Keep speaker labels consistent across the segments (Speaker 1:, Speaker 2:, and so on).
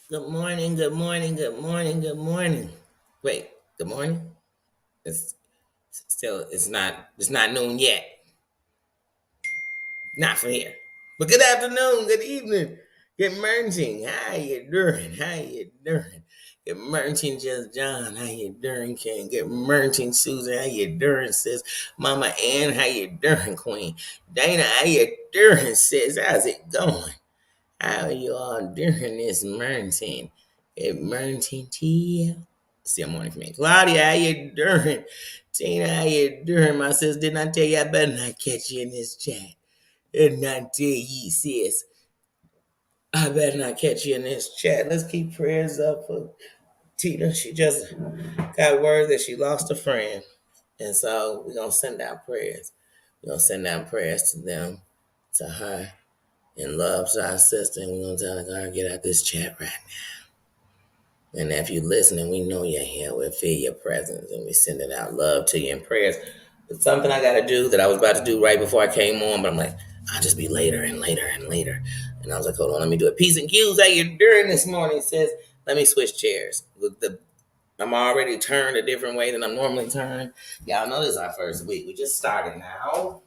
Speaker 1: Good morning, good morning, good morning, good morning. Wait, good morning? It's it's not noon yet. Not from here. But good afternoon, good evening, good morning. How you doing? How you doing? Good morning, Just John. How you doing, King? Good morning, Susan. How you doing, sis? Mama Ann, how you doing, Queen? Dana, how you doing, sis? How's it going? How you all doing this morning? Good morning to you. Still morning for me. Claudia, how you doing? Tina, how you doing? My sis, didn't I tell you I better not catch you in this chat? Didn't I tell you, sis? I better not catch you in this chat. Let's keep prayers up for Tina. She just got word that she lost a friend. And so we're going to send out prayers. We're going to send out prayers to them, to her, and love to our sister. And we're going to tell her, God, get out this chat right now. And if you're listening, we know you're here. We'll feel your presence and we sending out love to you and prayers. It's something I got to do that I was about to do right before I came on, but I'm like, I'll just be later and later and later. And I was like, hold on, let me do it. Peace and cues. How you doing this morning? Says, let me switch chairs. I'm already turned a different way than I'm normally turned. Y'all know this is our first week. We just started now.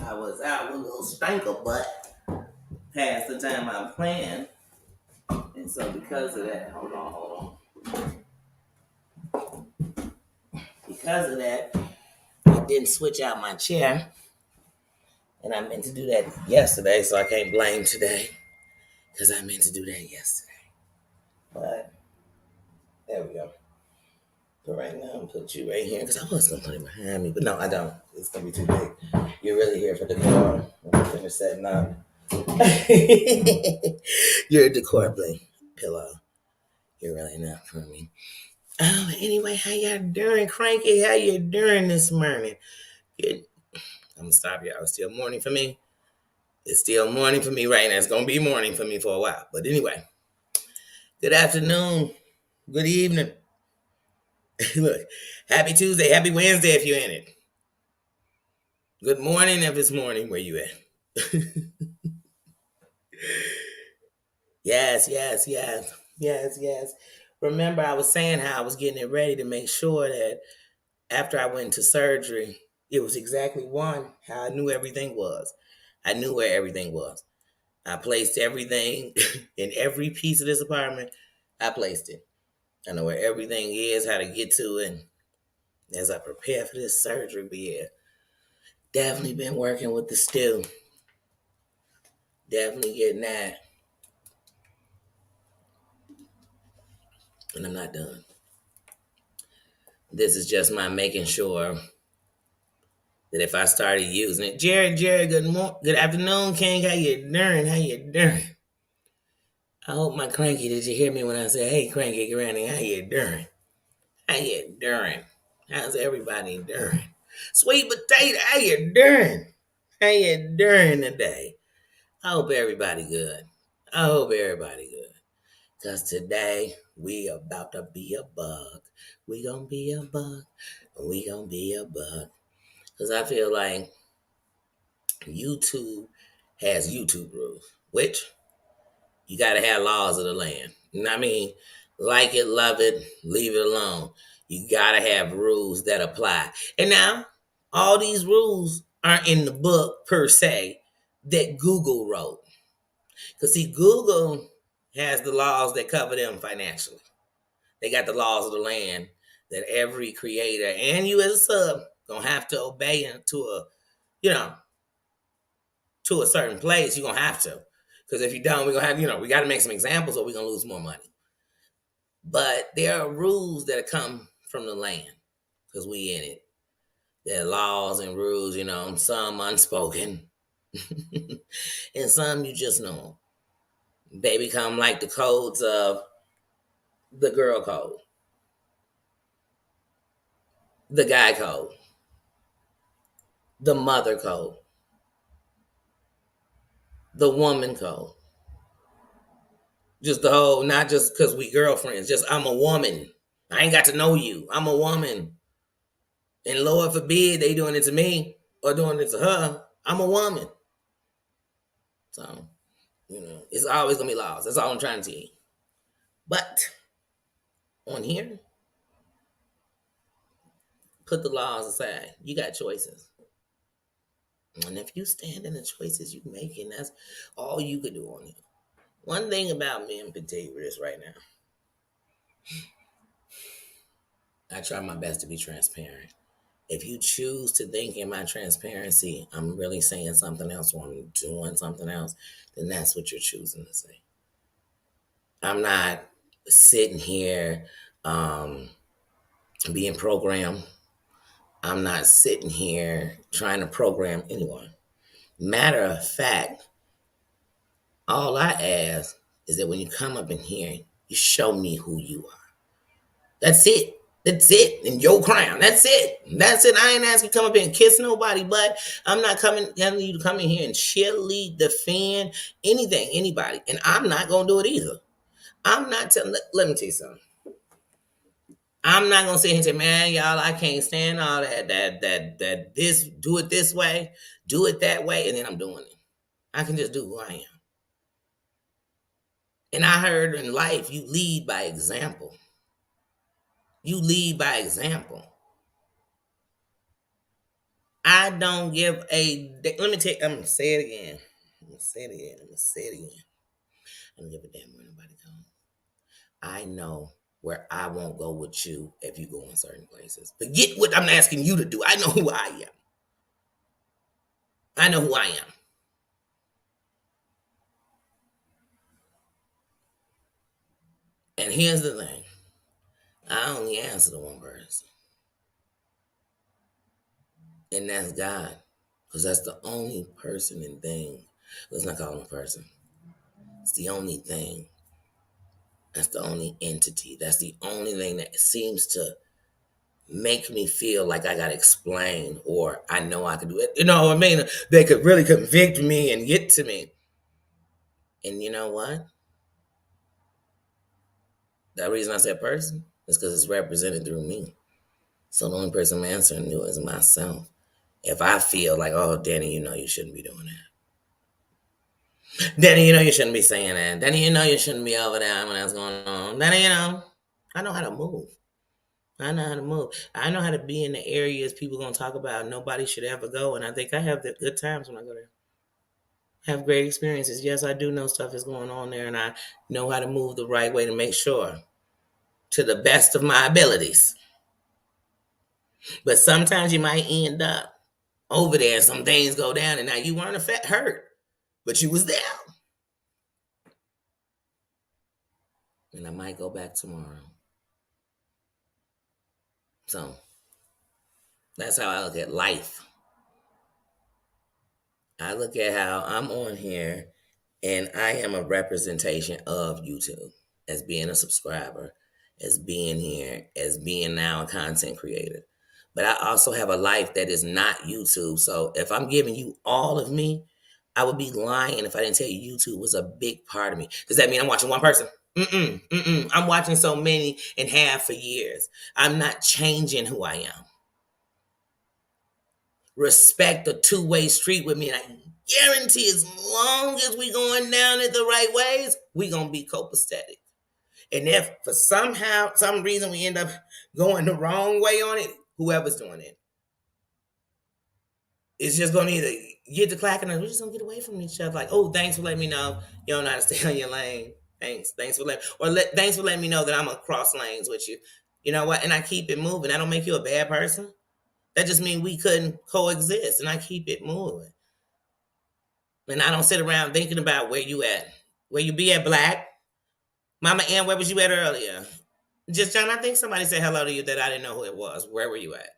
Speaker 1: I was out with a little stanker butt past the time I planned. And so because of that, hold on. Because of that, I didn't switch out my chair. And I meant to do that yesterday, so I can't blame today. Because I meant to do that yesterday. But there we go. But right now, I'm put you right here. Because I was going to put it behind me. But no, I don't. It's going to be too big. You're really here for the decor. When we finish setting up. You're a decor play pillow. You're really not for me. Anyway, how y'all doing, Cranky? How you doing this morning? Good. I'm gonna stop y'all. It's still morning for me. It's still morning for me right now. It's gonna be morning for me for a while. But anyway, good afternoon. Good evening. Look, happy Tuesday. Happy Wednesday if you're in it. Good morning if it's morning where you at. Yes, yes, yes, yes, yes. Remember, I was saying how I was getting it ready to make sure that after I went into surgery, it was exactly how I knew everything was. I knew where everything was. I placed everything in every piece of this apartment. I placed it. I know where everything is, how to get to it. And as I prepare for this surgery, but yeah, definitely been working with the stew. Definitely getting that. And I'm not done. This is just my making sure that if I started using it, Jared, good afternoon, King. How you doing? How you doing? I hope my cranky, did you hear me when I said, hey, cranky granny, how you doing? How you doing? How's everybody doing? Sweet potato, how you doing? How you doing today? I hope everybody good. I hope everybody good. Because today, we about to be a bug. We gonna be a bug. We gonna be a bug. Because I feel like YouTube has YouTube rules, which you got to have laws of the land. You know what I mean? Like it, love it, leave it alone. You got to have rules that apply. And now, all these rules aren't in the book per se that Google wrote. Because, see, Google has the laws that cover them financially. They got the laws of the land that every creator and you as a sub gonna have to obey to you know, to a certain place. You're gonna have to. Because if you don't, we're gonna have, we gotta make some examples or we're gonna lose more money. But there are rules that come from the land because we in it. There are laws and rules, some unspoken, and some you just know. They become like the codes of the girl code, the guy code, the mother code, the woman code. Just the whole, not just because we girlfriends, just I'm a woman. I ain't got to know you. I'm a woman. And Lord forbid they doing it to me or doing it to her. I'm a woman. So, it's always gonna be laws. That's all I'm trying to tell you. But on here, put the laws aside. You got choices. And if you stand in the choices you making, that's all you could do on here. One thing about me in particular is right now, I try my best to be transparent. If you choose to think in my transparency, I'm really saying something else or I'm doing something else, then that's what you're choosing to say. I'm not sitting here being programmed. I'm not sitting here trying to program anyone. Matter of fact, all I ask is that when you come up in here, you show me who you are. That's it. That's it. And your crown. That's it. That's it. I ain't asking you to come up here and kiss nobody, but I'm not telling you to come in here and cheerlead, defend anything, anybody. And I'm not going to do it either. I'm not telling, let me tell you something. I'm not going to sit here and say, man, y'all, I can't stand all that this, do it this way, do it that way, and then I'm doing it. I can just do who I am. And I heard in life, you lead by example. You lead by example. I don't give a. Let me tell you, I'm going to say it again. I'm going to say it again. I don't give a damn where nobody goes. I know where I won't go with you if you go in certain places. Forget what I'm asking you to do. I know who I am. I know who I am. And here's the thing. I only answer to one person. And that's God. Because that's the only person and thing. Let's not call him a person. It's the only thing. That's the only entity. That's the only thing that seems to make me feel like I got to explain or I know I can do it. You know what I mean? They could really convict me and get to me. And you know what? The reason I said person is because it's represented through me. So the only person I'm answering to is myself. If I feel like, oh, Danny, you shouldn't be doing that. Danny, you shouldn't be saying that. Danny, you shouldn't be over there when that's going on. Danny, I know how to move. I know how to move. I know how to be in the areas people going to talk about nobody should ever go. And I think I have the good times when I go there. Have great experiences. Yes, I do know stuff is going on there, and I know how to move the right way to make sure to the best of my abilities. But sometimes you might end up over there and some things go down, and now you weren't hurt, but you was there. And I might go back tomorrow. So that's how I look at life. I look at how I'm on here and I am a representation of YouTube as being a subscriber, as being here, as being now a content creator. But I also have a life that is not YouTube. So if I'm giving you all of me, I would be lying if I didn't tell you YouTube was a big part of me. Does that mean I'm watching one person? I'm watching so many and have for years. I'm not changing who I am. Respect a two-way street with me. And I guarantee as long as we going down it the right ways, we going to be copacetic. And if for some reason we end up going the wrong way on it, whoever's doing it, it's just going to either get the clacking or we're just going to get away from each other. Like, oh, thanks for letting me know you don't know how to stay on your lane. Thanks for thanks for letting me know that I'm going to cross lanes with you. You know what? And I keep it moving. That don't make you a bad person. That just means we couldn't coexist, and I keep it moving. And I don't sit around thinking about where you at. Where you be at, Black? Mama Ann, where was you at earlier? Just John, I think somebody said hello to you that I didn't know who it was. Where were you at?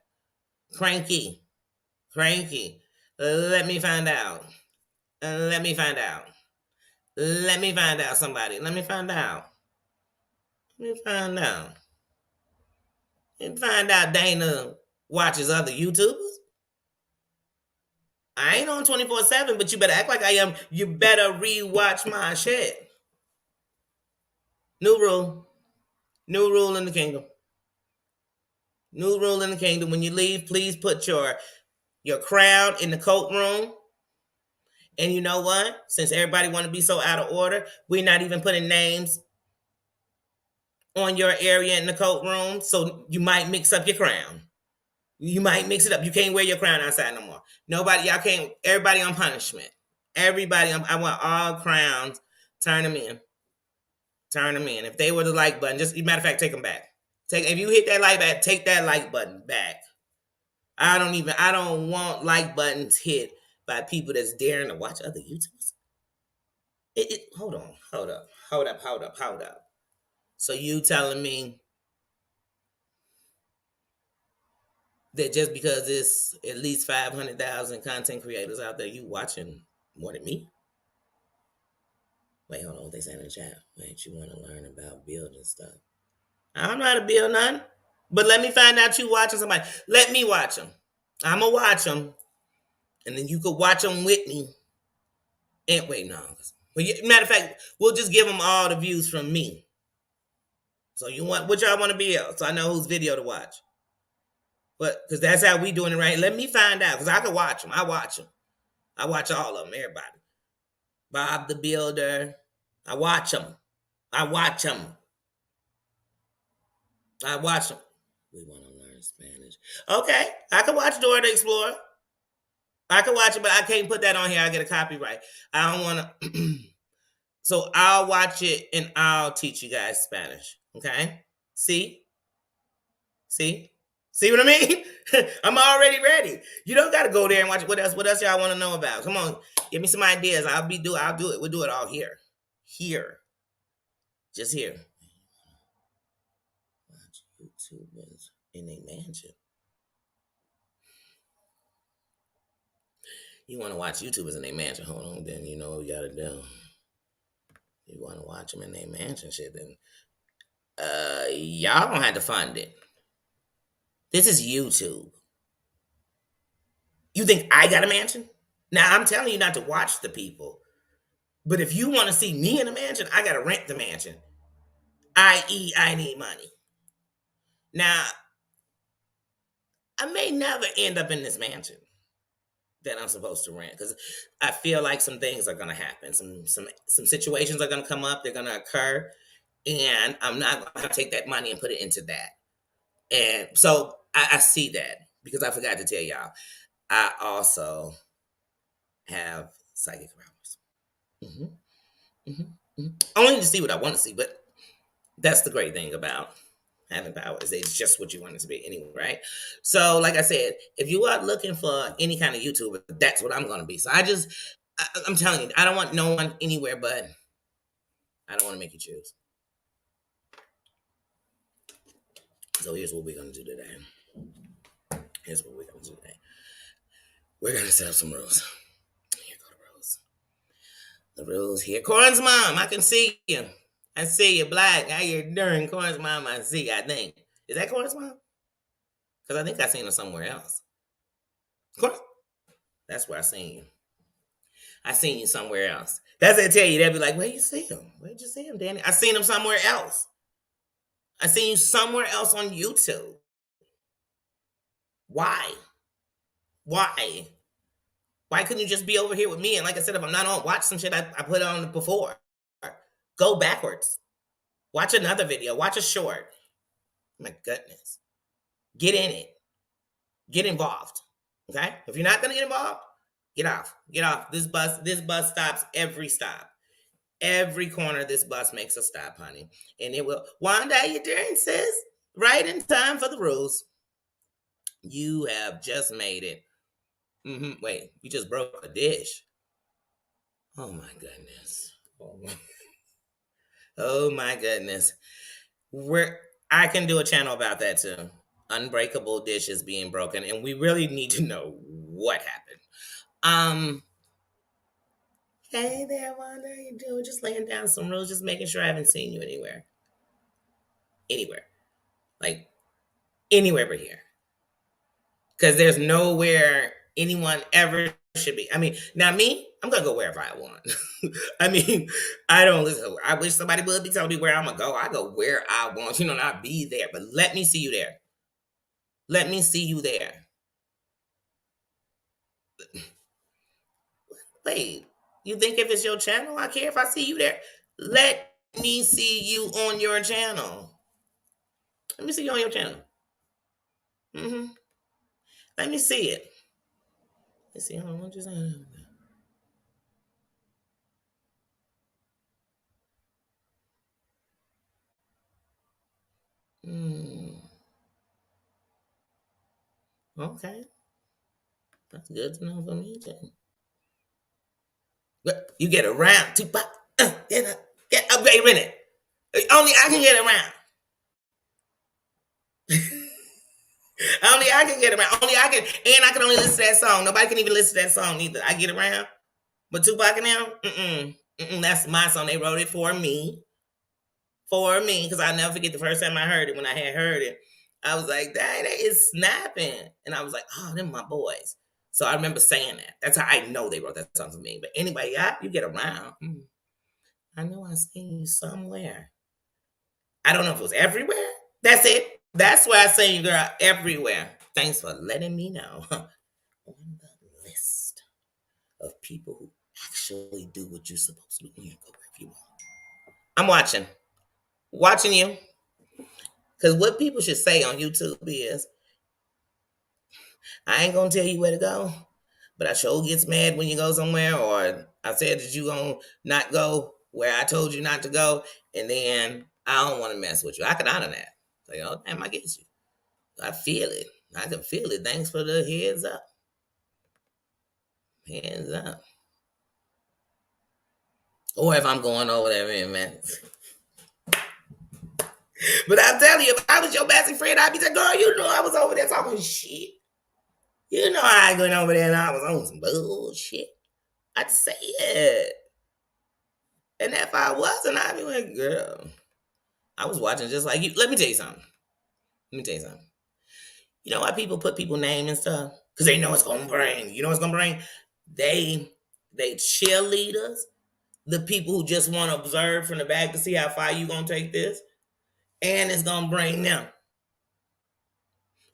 Speaker 1: Cranky. Let me find out. Let me find out, somebody. Let me find out. Let me find out. And find out Dana watches other YouTubers. I ain't on 24/7, but you better act like I am. You better rewatch my shit. New rule. New rule in the kingdom. New rule in the kingdom. When you leave, please put your crown in the coat room. And you know what? Since everybody want to be so out of order, we're not even putting names on your area in the coat room. So you might mix up your crown. You might mix it up. You can't wear your crown outside no more. Nobody, y'all can't. Everybody on punishment. Everybody, I want all crowns. Turn them in. Turn them in. If they were the like button, just matter of fact, take them back. If you hit that like button, take that like button back. I don't want like buttons hit by people that's daring to watch other YouTubers. Hold on, hold up. So you telling me that just because there's at least 500,000 content creators out there, you watching more than me? Wait, hold on. What they saying in the chat? Wait, you want to learn about building stuff? I don't know how to build none, but let me find out you watching somebody. Let me watch them. I'm gonna watch them, and then you could watch them with me. And wait, no. Matter of fact, we'll just give them all the views from me. So you want what y'all want to build? So I know whose video to watch. But because that's how we doing it, right? Let me find out, because I can watch them. I watch them. I watch all of them. Everybody. Bob the Builder. I watch them. I watch them. I watch them. We want to learn Spanish. Okay, I can watch Dora the Explorer. I can watch it, but I can't put that on here. I get a copyright. I don't want to. So I'll watch it and I'll teach you guys Spanish. Okay? See? See? See what I mean? I'm already ready. You don't got to go there and watch it. What else? What else y'all want to know about? Come on, give me some ideas. I'll do it. We'll do it all here. Here. Just here. Watch YouTubers in a mansion. You want to watch YouTubers in a mansion? Hold on, then you know what you got to do. You want to watch them in their mansion shit, then y'all don't have to fund it. This is YouTube. You think I got a mansion? Now, I'm telling you not to watch the people. But if you want to see me in a mansion, I got to rent the mansion. I.e., I need money. Now, I may never end up in this mansion that I'm supposed to rent, because I feel like some things are going to happen. Some situations are going to come up. They're going to occur. And I'm not going to take that money and put it into that. And so I see that, because I forgot to tell y'all. I also have psychic powers. Only to see what I want to see, but that's the great thing about having powers. It's just what you want it to be anyway, right? So, like I said, if you are looking for any kind of YouTuber, that's what I'm going to be. So I'm telling you, I don't want no one anywhere, but I don't want to make you choose. So here's what we're going to do today. We're going to set up some rules. Here go the rules. The rules here. Corn's mom, I can see you. I see you, Black. How you doing? Corn's mom, I see, I think. Is that Corn's mom? Because I think I seen her somewhere else. Corn? That's where I seen you. I seen you somewhere else. That's what they tell you. They'll be like, where you see him? Where'd you see him, Danny? I seen him somewhere else. I seen you somewhere else on YouTube. Why? Why? Why couldn't you just be over here with me? And like I said, if I'm not on, watch some shit I put on before. Go backwards. Watch another video. Watch a short. My goodness. Get in it. Get involved. Okay? If you're not going to get involved, get off. Get off. This bus stops every stop. Every corner this bus makes a stop, honey. And it will. Wanda, how you doing, sis? Right in time for the rules. You have just made it. Wait, you just broke a dish. Oh my goodness. Oh my goodness. I can do a channel about that too. Unbreakable dishes being broken, and we really need to know what happened. Hey there, Wanda. How you doing? Just laying down some rules, just making sure I haven't seen you anywhere. anywhere, like anywhere but here, because there's nowhere anyone ever should be. I mean, now me, I'm gonna go wherever I want. I mean, I don't listen. I wish somebody would be telling me where I'm gonna go. I go where I want, not be there. But let me see you there. Let me see you there. Wait, you think if it's your channel, I care if I see you there? Let me see you on your channel. Let me see you on your channel. Mm-hmm. Let me see it. Let's see. Hold on. What you saying? Okay. That's good to know for me, too. But you get around, Tupac. Get up, wait a minute. Only I can get around. Only I can get around. Only I can, and I can only listen to that song. Nobody can even listen to that song either. I get around. But Tupac and them, that's my song. They wrote it for me. For me, because I'll never forget the first time I heard it. When I had heard it, I was like, dang, that is snapping. And I was like, oh, them my boys. So I remember saying that. That's how I know they wrote that song for me. But anyway, yeah, you get around. I know I seen you somewhere. I don't know if it was everywhere. That's it. That's where I seen you, girl, everywhere. Thanks for letting me know. On the list of people who actually do what you're supposed to do. You go wherever you want. I'm watching you. Because what people should say on YouTube is, I ain't gonna tell you where to go, but I sure gets mad when you go somewhere, or I said that you gonna not go where I told you not to go, and then I don't want to mess with you. I can honor that. Like, oh damn, I get you. I feel it. I can feel it. Thanks for the heads up. Hands up. Or if I'm going over there, man. But I'm telling you, if I was your best friend, I'd be like, girl, you know I was over there talking shit. You know I went over there and I was on some bullshit. I'd say it. And if I wasn't, I'd be like, girl, I was watching just like you. Let me tell you something. You know why people put people name and stuff? Because they know it's gonna bring. You know what's gonna bring? They cheerleaders, the people who just want to observe from the back to see how far you gonna take this, and it's gonna bring them.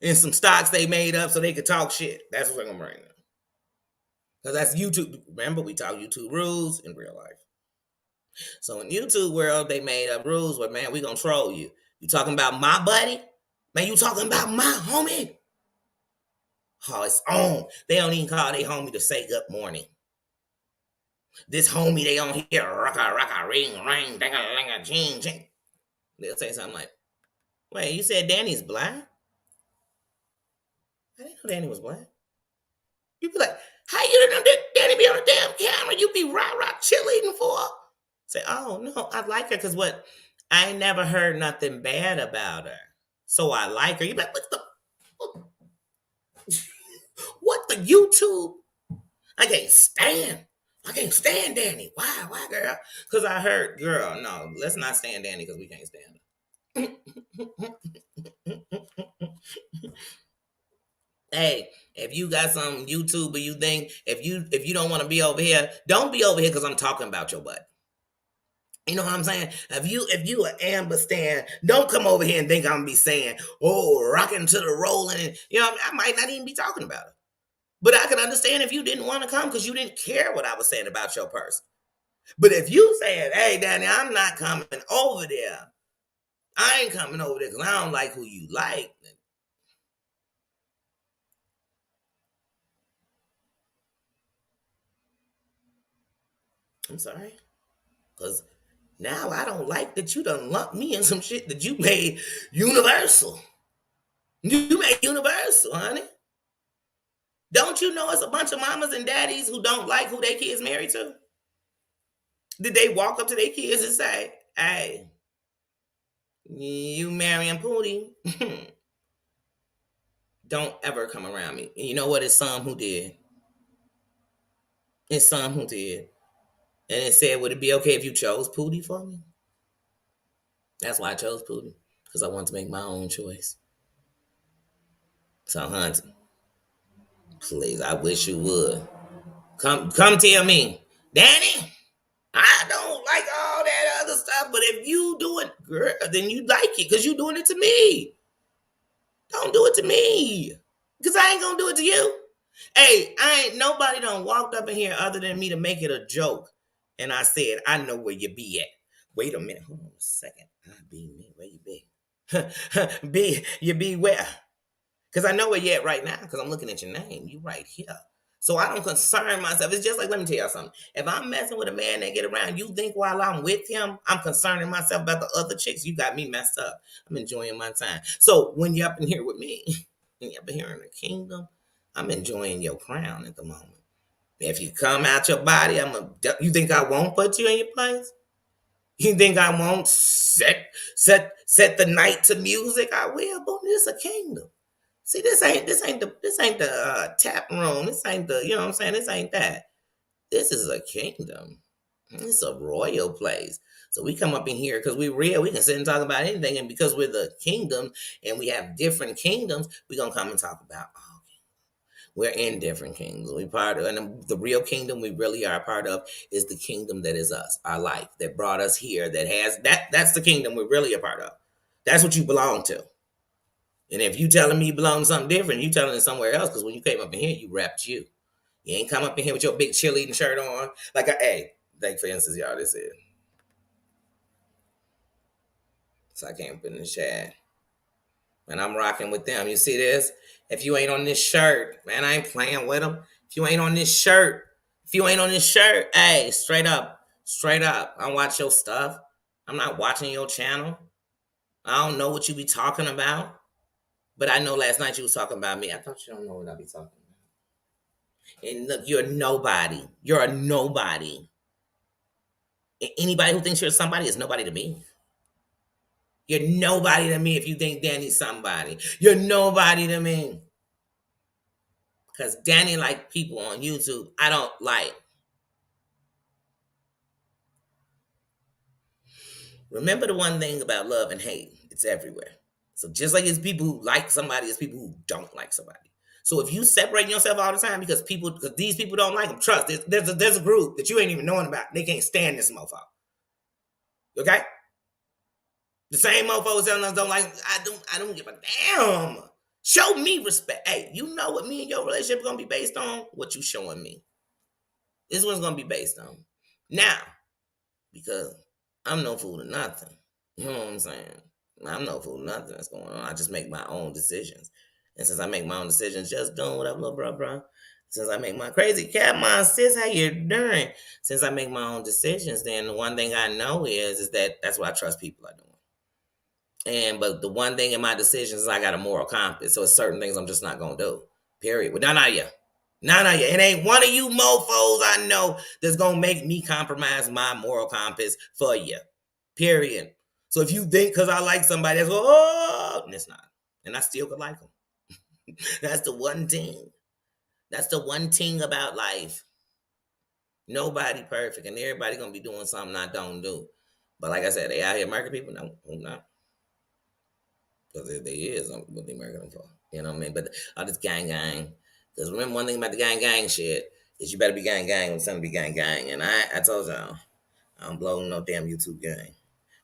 Speaker 1: And some stocks they made up so they could talk shit. That's what's gonna bring them. Because that's YouTube. Remember, we talk YouTube rules in real life. So in YouTube world, they made up rules where, man, we gonna troll you. You talking about my buddy? Man, you talking about my homie? Oh, it's on. They don't even call their homie to say good morning. This homie, they on here, rocka, ring, ring, danga, danga, ching, ching. They'll say something like, wait, you said Danny's black? I didn't know Danny was black. You be like, how you didn't know Danny be on the damn camera? You be rah cheerleading for her? Say, oh, no, I like her because what? I ain't never heard nothing bad about her. So I like her. You be like, what the YouTube? I can't stand Danny. Why, girl? Because I heard, girl, no, let's not stand Danny because we can't stand her. Hey, if you got some YouTube, but you think if you don't want to be over here, don't be over here because I'm talking about your butt. You know what I'm saying? If you an Amber Stan, don't come over here and think I'm gonna be saying, oh, rocking to the rolling, and I might not even be talking about it. But I can understand if you didn't want to come because you didn't care what I was saying about your person. But if you said, hey, Danny, I'm not coming over there. I ain't coming over there because I don't like who you like. I'm sorry. Because now I don't like that you done lumped me in some shit that you made universal. You made universal, honey. Don't you know it's a bunch of mamas and daddies who don't like who their kids married to? Did they walk up to their kids and say, hey, you marrying Pootie? Don't ever come around me. And you know what? It's some who did. It's some who did. And it said, would it be okay if you chose Pootie for me? That's why I chose Pootie. because I want to make my own choice. So, hunting, please, I wish you would. Come tell me, Danny, I don't like all that other stuff, but if you do it, girl, then you like it because you doing it to me. Don't do it to me because I ain't going to do it to you. Hey, I ain't nobody done walked up in here other than me to make it a joke. And I said, I know where you be at. Wait a minute. Hold on a second. I be me. Where you be? You be where? Because I know where you at right now because I'm looking at your name. You right here. So I don't concern myself. It's just like, let me tell y'all something. If I'm messing with a man that get around, you think while I'm with him, I'm concerning myself about the other chicks. You got me messed up. I'm enjoying my time. So when you're up in here with me, when you're up in here in the kingdom, I'm enjoying your crown at the moment. If you come out your body, you think I won't put you in your place? You think I won't set the night to music? I will, but this is a kingdom. See, this ain't the tap room. This ain't the, you know what I'm saying? This ain't that. This is a kingdom. It's a royal place. So we come up in here because we're real. We can sit and talk about anything. And because we're the kingdom and we have different kingdoms, we're going to come and talk about, we're in different kingdoms. We part of, and the real kingdom we really are a part of is the kingdom that is us, our life, that brought us here, that's the kingdom we're really a part of. That's what you belong to. And if you telling me you belong to something different, you telling it somewhere else, because when you came up in here, you rapped you. You ain't come up in here with your big cheerleading shirt on. Like for instance, y'all, this is. So I can't put in the chat. And I'm rocking with them. You see this? If you ain't on this shirt, man, I ain't playing with them. If you ain't on this shirt, hey, straight up, I watch your stuff. I'm not watching your channel. I don't know what you be talking about. But I know last night you was talking about me. I thought you don't know what I be talking about. And look, you're nobody. You're a nobody. Anybody who thinks you're somebody is nobody to me. You're nobody to me if you think Danny's somebody. You're nobody to me. Because Danny like people on YouTube I don't like. Remember the one thing about love and hate. It's everywhere. So just like it's people who like somebody, it's people who don't like somebody. So if you separate yourself all the time because these people don't like them, trust, there's a group that you ain't even knowing about. They can't stand this mofo. Okay? The same mofos telling us don't like, I don't give a damn. Show me respect. Hey, you know what me and your relationship is going to be based on? What you showing me. This one's going to be based on. Now, because I'm no fool to nothing. You know what I'm saying? I'm no fool to nothing that's going on. I just make my own decisions. And since I make my own decisions, just doing what up, little bro. Since I make my crazy cat, my sis, how you doing? Since I make my own decisions, then the one thing I know is that that's what I trust people are doing. But the one thing in my decisions is I got a moral compass. So it's certain things I'm just not gonna do. Period. But none of you. It ain't one of you mofos I know that's gonna make me compromise my moral compass for you. Period. So if you think because I like somebody, that's it's not. And I still could like them. That's the one thing. That's the one thing about life. Nobody perfect, and everybody gonna be doing something I don't do. But like I said, they out here murking people. No, I'm not. Because they is what they murking them for. You know what I mean? But all this gang. Because remember one thing about the gang shit is you better be gang when something be gang. And I told y'all, I don't belong to no damn YouTube gang.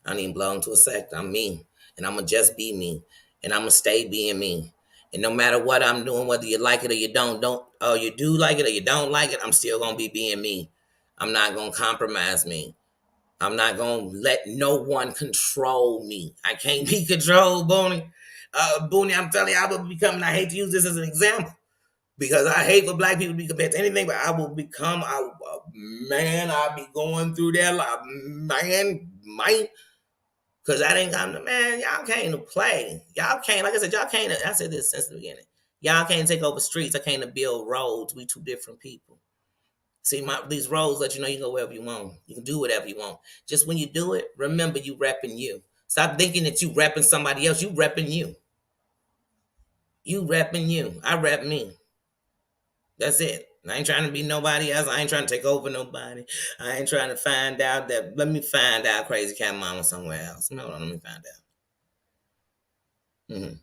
Speaker 1: I don't even belong to a sect. I'm me. And I'm going to just be me. And I'm going to stay being me. And no matter what I'm doing, whether you like it or you don't, or you do like it or you don't like it, I'm still going to be being me. I'm not going to compromise me. I'm not going to let no one control me. I can't be controlled, Booney. Booney, I'm telling you, I will become, I hate to use this as an example, because I hate for black people to be compared to anything, but I will become, I'll be going through there like, man, because that ain't come to, man, y'all came to play. Y'all can't, like I said, I said this since the beginning. Y'all can't take over streets. I came to build roads. We two different people. See, these roads let you know you can go wherever you want. You can do whatever you want. Just when you do it, remember you repping you. Stop thinking that you repping somebody else. You repping you. You repping you. I rep me. That's it. I ain't trying to be nobody else. I ain't trying to take over nobody. I ain't trying to find out that, let me find out crazy cat mama somewhere else. No, let me find out. Mm-hmm.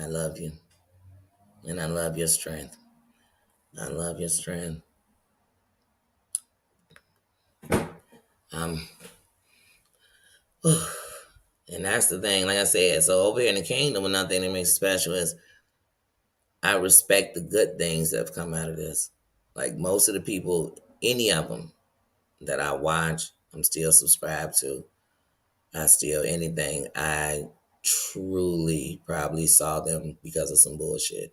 Speaker 1: I love you. And I love your strength. I love your strength. Um, and that's the thing, like I said. So over here in the kingdom, another thing that makes it special is I respect the good things that have come out of this. Like most of the people, any of them that I watch, I'm still subscribed to. I still anything. I truly probably saw them because of some bullshit.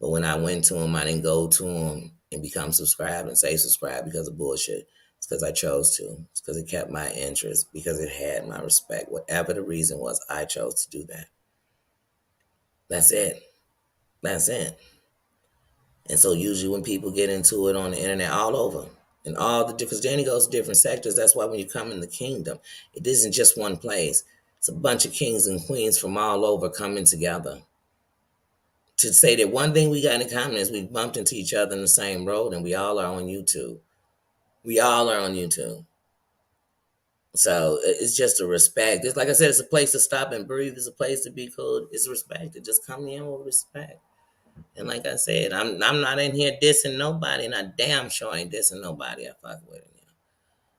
Speaker 1: But when I went to them, I didn't go to them and become subscribed and say subscribe because of bullshit. It's because I chose to. It's because it kept my interest, because it had my respect. Whatever the reason was, I chose to do that. That's it. That's it. And so usually when people get into it on the internet all over, and all the different, then it goes to different sectors. That's why when you come in the kingdom, it isn't just one place. It's a bunch of kings and queens from all over coming together to say that one thing we got in common is we bumped into each other in the same road, and we all are on YouTube. We all are on YouTube. So it's just a respect. It's like I said, it's a place to stop and breathe. It's a place to be cool. It's respect. To just come in with respect. And like I said, I'm not in here dissing nobody, and I damn sure ain't dissing nobody I fuck with.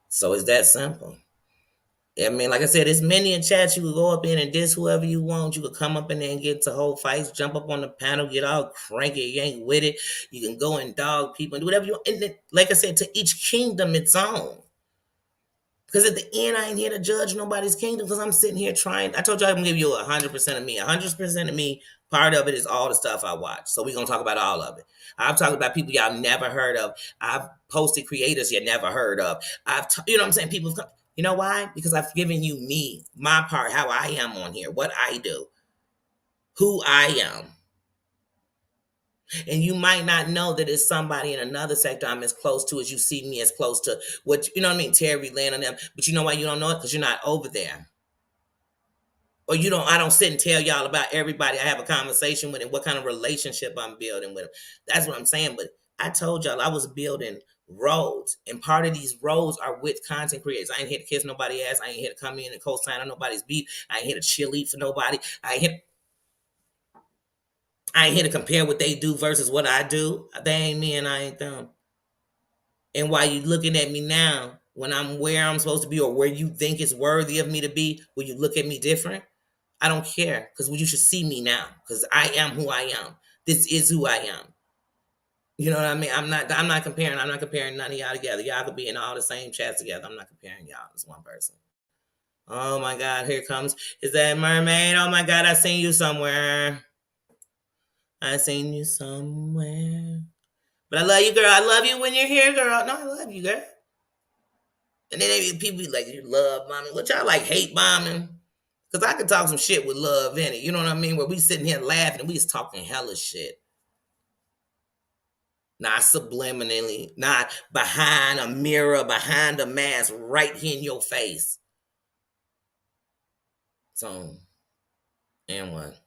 Speaker 1: So it's that simple. I mean, like I said, there's many in chats you could go up in and diss whoever you want. You could come up in there and get to whole fights, jump up on the panel, get all cranky, you ain't with it. You can go and dog people and do whatever you want. And then, like I said, to each kingdom its own. Because at the end, I ain't here to judge nobody's kingdom, because I'm sitting here trying. I told you I'm going to give you 100% of me. 100% of me, part of it is all the stuff I watch. So we're going to talk about all of it. I've talked about people y'all never heard of. I've posted creators you never heard of. You know what I'm saying? People come. You know why? Because I've given you me, my part, how I am on here, what I do, who I am. And you might not know that it's somebody in another sector I'm as close to as you see me as close to what, you know what I mean, Terry Lynn and them. But you know why you don't know it? Because you're not over there. Or I don't sit and tell y'all about everybody I have a conversation with and what kind of relationship I'm building with them. That's what I'm saying. But I told y'all I was building roads. And part of these roads are with content creators. I ain't here to kiss nobody's ass. I ain't here to come in and co-sign on nobody's beat. I ain't here to cheerlead for nobody. I ain't here to compare what they do versus what I do. They ain't me and I ain't them. And while you looking at me now, when I'm where I'm supposed to be or where you think it's worthy of me to be, will you look at me different? I don't care, because you should see me now, because I am who I am. This is who I am. You know what I mean? I'm not comparing none of y'all together. Y'all could be in all the same chats together. I'm not comparing y'all as one person. Oh my God, here comes. Is that mermaid? Oh my God, I seen you somewhere. I seen you somewhere. But I love you, girl. I love you when you're here, girl. No, I love you, girl. And then people be like, you love bombing. What y'all like, hate bombing? Because I can talk some shit with love in it. You know what I mean? Where we sitting here laughing and we just talking hella shit. Not subliminally, not behind a mirror, behind a mask, right here in your face. So, and what?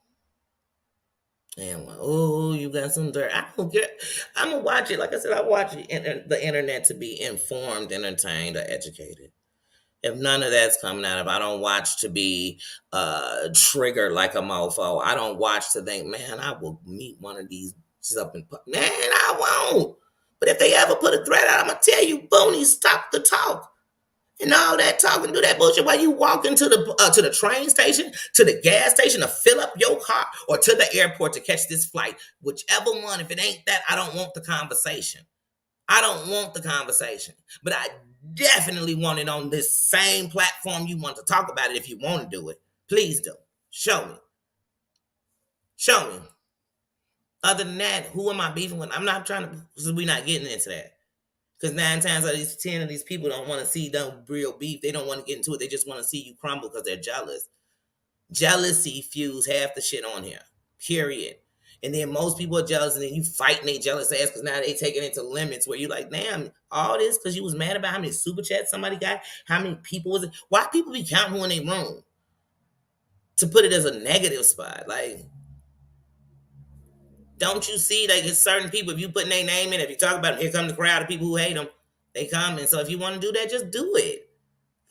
Speaker 1: And what? Oh, you got some dirt. I don't care. I'm going to watch it. Like I said, I watch the internet to be informed, entertained, or educated. If none of that's coming out of it, I don't watch to be triggered like a mofo. I don't watch to think, man, I will meet one of these up in man, I won't. But if they ever put a threat out, I'm gonna tell you, Booney, stop the talk. And all that talking, do that bullshit while you walk into the train station, to the gas station to fill up your car, or to the airport to catch this flight. Whichever one, if it ain't that, I don't want the conversation. I don't want the conversation. But I definitely want it on this same platform you want to talk about it if you want to do it. Please do. Show me. Show me. Other than that, who am I beefing with? I'm not trying to, because we're not getting into that. Because 9 times out of these 10 of these people don't want to see them real beef. They don't want to get into it. They just want to see you crumble because they're jealous. Jealousy fuels half the shit on here. Period. And then most people are jealous, and then you fighting their jealous ass because now they taking it to limits where you're like, damn, all this because you was mad about how many super chats somebody got, how many people was it? Why people be counting who in their room? To put it as a negative spot. Like, don't you see, like, it's certain people, if you put their name in, if you talk about them, here come the crowd of people who hate them. They come, and so if you want to do that, just do it.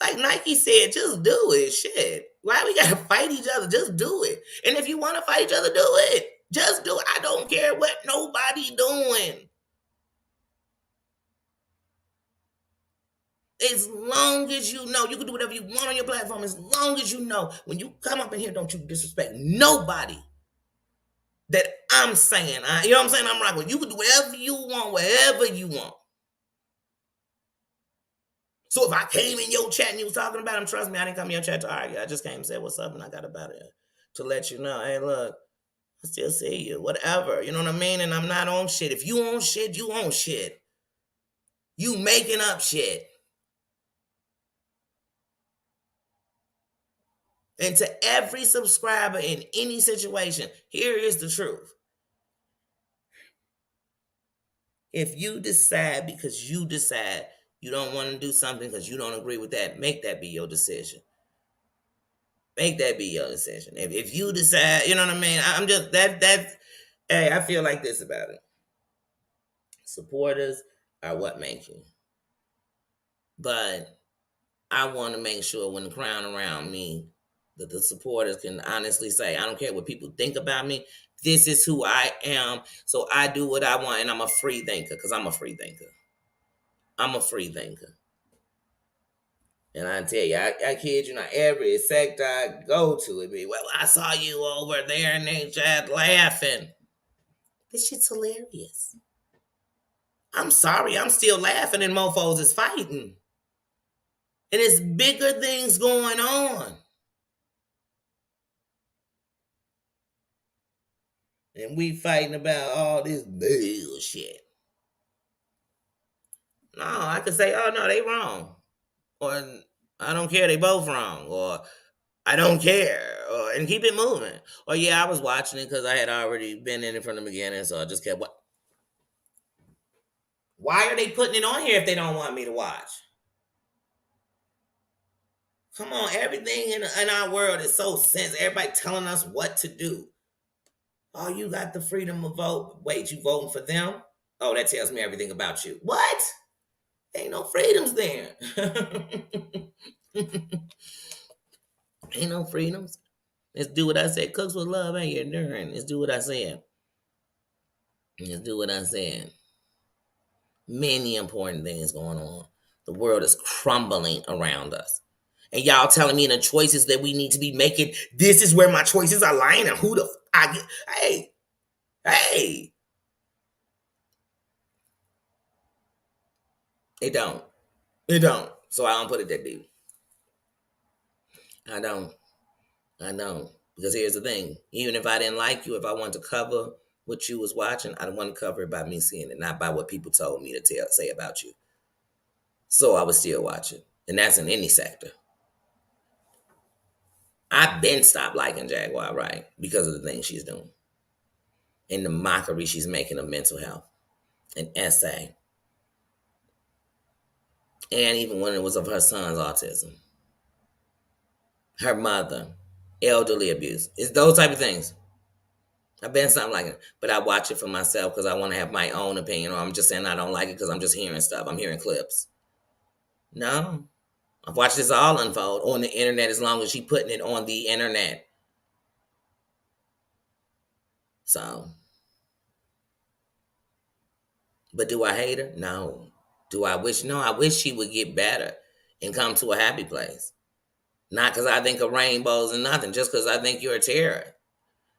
Speaker 1: Like Nike said, just do it. Shit. Why we gotta fight each other? Just do it. And if you want to fight each other, do it. Just do it. I don't care what nobody doing. As long as you know, you can do whatever you want on your platform. As long as you know, when you come up in here, don't you disrespect nobody that I'm saying. You know what I'm saying? I'm right with you. Can do whatever you want, wherever you want. So if I came in your chat and you was talking about him, trust me, I didn't come in your chat to argue. I just came and said what's up, and I got about it to let you know, hey, look, I still see you, whatever. You know what I mean? And I'm not on shit. If you on shit, you on shit. You making up shit. And to every subscriber in any situation, here is the truth. If you decide because you decide you don't want to do something because you don't agree with that, make that be your decision. Make that be your decision. If you decide, you know what I mean? I'm just, hey, I feel like this about it. Supporters are what make you. But I want to make sure when the crowd around me, that the supporters can honestly say, I don't care what people think about me. This is who I am. So I do what I want, and I'm a free thinker because I'm a free thinker. I'm a free thinker. And I tell you, I kid you not, every sector I go to, it be, well, I saw you over there and they just laughing. This shit's hilarious. I'm sorry, I'm still laughing and mofos is fighting. And it's bigger things going on. And we fighting about all this bullshit. No, I could say, oh no, they wrong. Or I don't care, they both wrong. Or I don't care. And keep it moving. Or yeah, I was watching it because I had already been in it from the beginning, so I just kept watching. Why are they putting it on here if they don't want me to watch? Come on, everything in our world is so sensitive. Everybody telling us what to do. Oh, you got the freedom to vote. Wait, you voting for them? Oh, that tells me everything about you. What? Ain't no freedoms there. Ain't no freedoms. Let's do what I said. Cooks with love ain't your during. Let's do what I said. Let's do what I said. Many important things going on. The world is crumbling around us. And y'all telling me the choices that we need to be making, this is where my choices are lying and who the I get. Hey. It don't. It don't. So I don't put it that deep. I don't. Because here's the thing. Even if I didn't like you, if I wanted to cover what you was watching, I don't want to cover it by me seeing it, not by what people told me to say about you. So I was still watching. And that's in any sector. I've been stopped liking Jaguar Wright because of the things she's doing. And the mockery she's making of mental health. An essay. And even when it was of her son's autism. Her mother. Elderly abuse. It's those type of things. I've been something like it. But I watch it for myself because I want to have my own opinion. Or I'm just saying I don't like it because I'm just hearing stuff. I'm hearing clips. No. I've watched this all unfold on the internet as long as she's putting it on the internet. So. But do I hate her? No. Do I wish? No, I wish she would get better and come to a happy place. Not because I think of rainbows and nothing, just because I think you're a terror.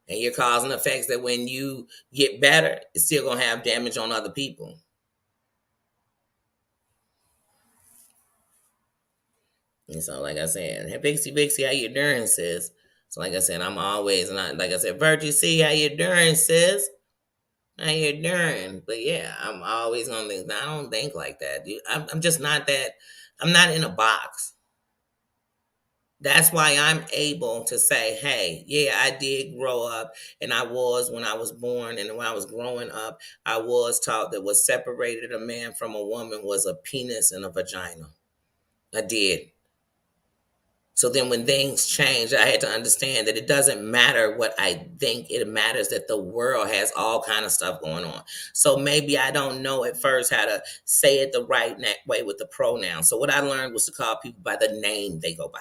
Speaker 1: And you're causing effects that when you get better, it's still going to have damage on other people. And so, like I said, hey, Bixie, how you doing, sis? So, like I said, I'm always, and like I said, Virtue C, how you doing, sis? How you doing? But yeah, I'm always going to think, I don't think like that. I'm just not that, I'm not in a box. That's why I'm able to say, hey, yeah, I did grow up, and I was, when I was born and when I was growing up, I was taught that what separated a man from a woman was a penis and a vagina. I did. So then when things changed, I had to understand that it doesn't matter what I think. It matters that the world has all kind of stuff going on. So maybe I don't know at first how to say it the right way with the pronoun. So what I learned was to call people by the name they go by.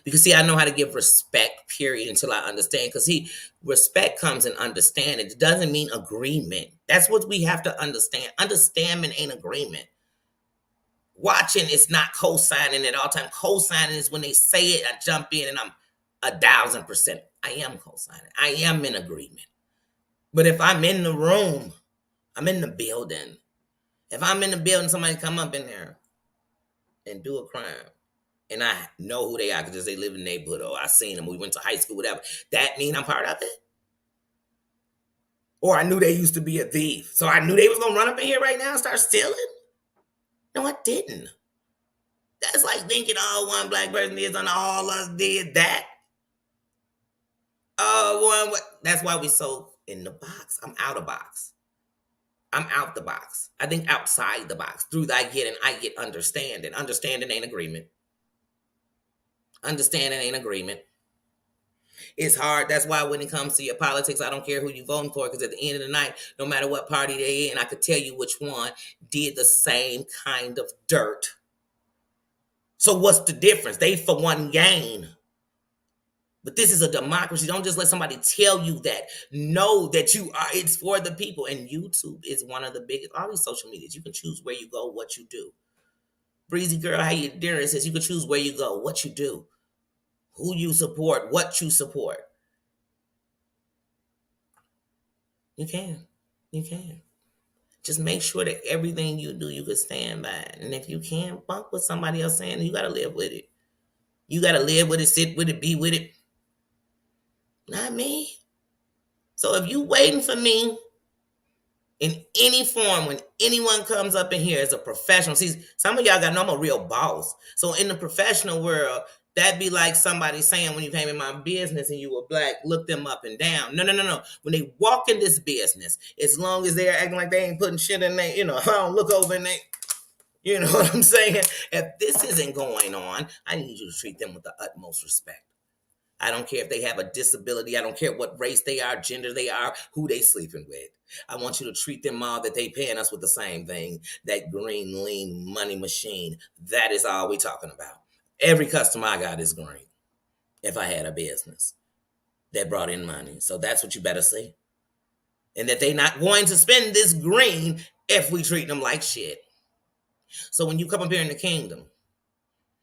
Speaker 1: Because see, I know how to give respect, period, until I understand. Because see, respect comes in understanding. It doesn't mean agreement. That's what we have to understand. Understanding ain't agreement. Watching is not co-signing at all time. Co-signing is when they say it, I jump in and I'm 1,000%. I am co-signing. I am in agreement. But if I'm in the room, I'm in the building. If I'm in the building, somebody come up in there and do a crime, and I know who they are because they live in the neighborhood or I seen them, we went to high school, whatever, that mean I'm part of it? Or I knew they used to be a thief, so I knew they was gonna run up in here right now and start stealing? No, I didn't. That's like thinking, oh, one black person did something, all us did that. That's why we so in the box. I'm out of box. I'm out the box. I think outside the box. Through I get understanding. Understanding ain't agreement. Understanding ain't agreement. It's hard. That's why when it comes to your politics, I don't care who you're voting for, because at the end of the night, no matter what party they're in, I could tell you which one did the same kind of dirt. So what's the difference? They for one gain. But this is a democracy. Don't just let somebody tell you that. Know that you are, it's for the people. And YouTube is one of the biggest, all these social medias. You can choose where you go, what you do. Breezy Girl, how you doing? Says you can choose where you go, what you do, who you support, what you support. You can. You can. Just make sure that everything you do, you can stand by it. And if you can't, bump with somebody else saying, you got to live with it. You got to live with it, sit with it, be with it. Not me. So if you waiting for me in any form, when anyone comes up in here as a professional, see, some of y'all got no more real boss. So in the professional world, that'd be like somebody saying when you came in my business and you were black, look them up and down. No. When they walk in this business, as long as they're acting like they ain't putting shit in there, I don't look over and they, you know what I'm saying? If this isn't going on, I need you to treat them with the utmost respect. I don't care if they have a disability. I don't care what race they are, gender they are, who they sleeping with. I want you to treat them all that they paying us with the same thing. That green, lean money machine. That is all we talking about. Every customer I got is green. If I had a business that brought in money. So that's what you better see. And that they not going to spend this green if we treat them like shit. So when you come up here in the kingdom,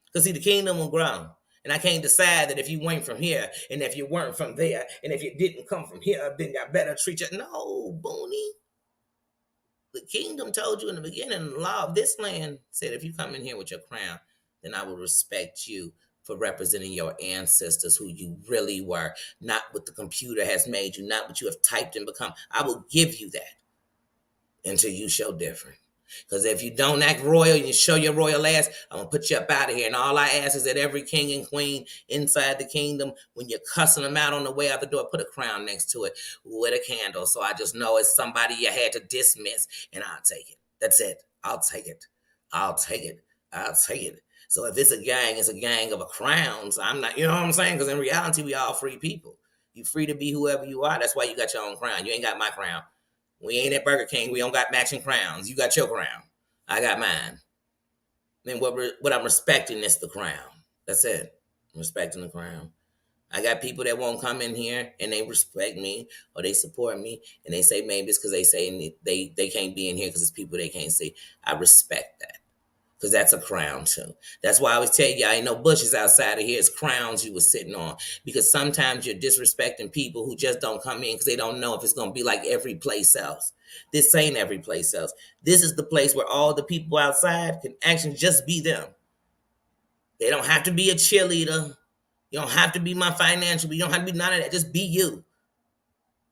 Speaker 1: because see, the kingdom will grow. And I can't decide that if you went from here and if you weren't from there and if you didn't come from here, then I better treat you. No, Booney. The kingdom told you in the beginning, the law of this land said if you come in here with your crown, then I will respect you for representing your ancestors, who you really were, not what the computer has made you, not what you have typed and become. I will give you that until you show different. Because if you don't act royal and you show your royal ass, I'm going to put you up out of here. And all I ask is that every king and queen inside the kingdom, when you're cussing them out on the way out the door, put a crown next to it with a candle. So I just know it's somebody you had to dismiss, and I'll take it. That's it. I'll take it. I'll take it. I'll take it. So if it's a gang of crowns. I'm not, you know what I'm saying? Because in reality, we all free people. You free to be whoever you are. That's why you got your own crown. You ain't got my crown. We ain't at Burger King. We don't got matching crowns. You got your crown. I got mine. Then what I'm respecting is the crown. That's it. I'm respecting the crown. I got people that won't come in here and they respect me or they support me and they say maybe it's because they say they can't be in here because it's people they can't see. I respect that. Because that's a crown too. That's why I always tell you, I ain't no bushes outside of here. It's crowns you were sitting on. Because sometimes you're disrespecting people who just don't come in because they don't know if it's going to be like every place else. This ain't every place else. This is the place where all the people outside can actually just be them. They don't have to be a cheerleader. You don't have to be my financial. You don't have to be none of that. Just be you.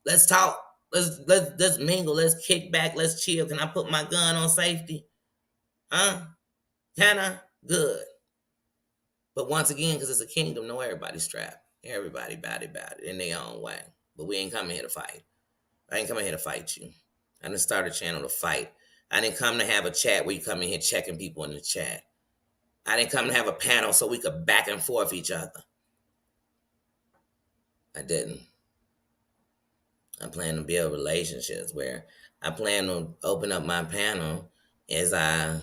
Speaker 1: Let's talk. Let's mingle. Let's kick back. Let's chill. Can I put my gun on safety? Huh? Can I? Good. But once again, because it's a kingdom, know everybody's strapped. Everybody about it in their own way. But we ain't coming here to fight. I ain't coming here to fight you. I didn't start a channel to fight. I didn't come to have a chat where you come in here checking people in the chat. I didn't come to have a panel so we could back and forth each other. I didn't. I plan to build relationships where I plan to open up my panel as I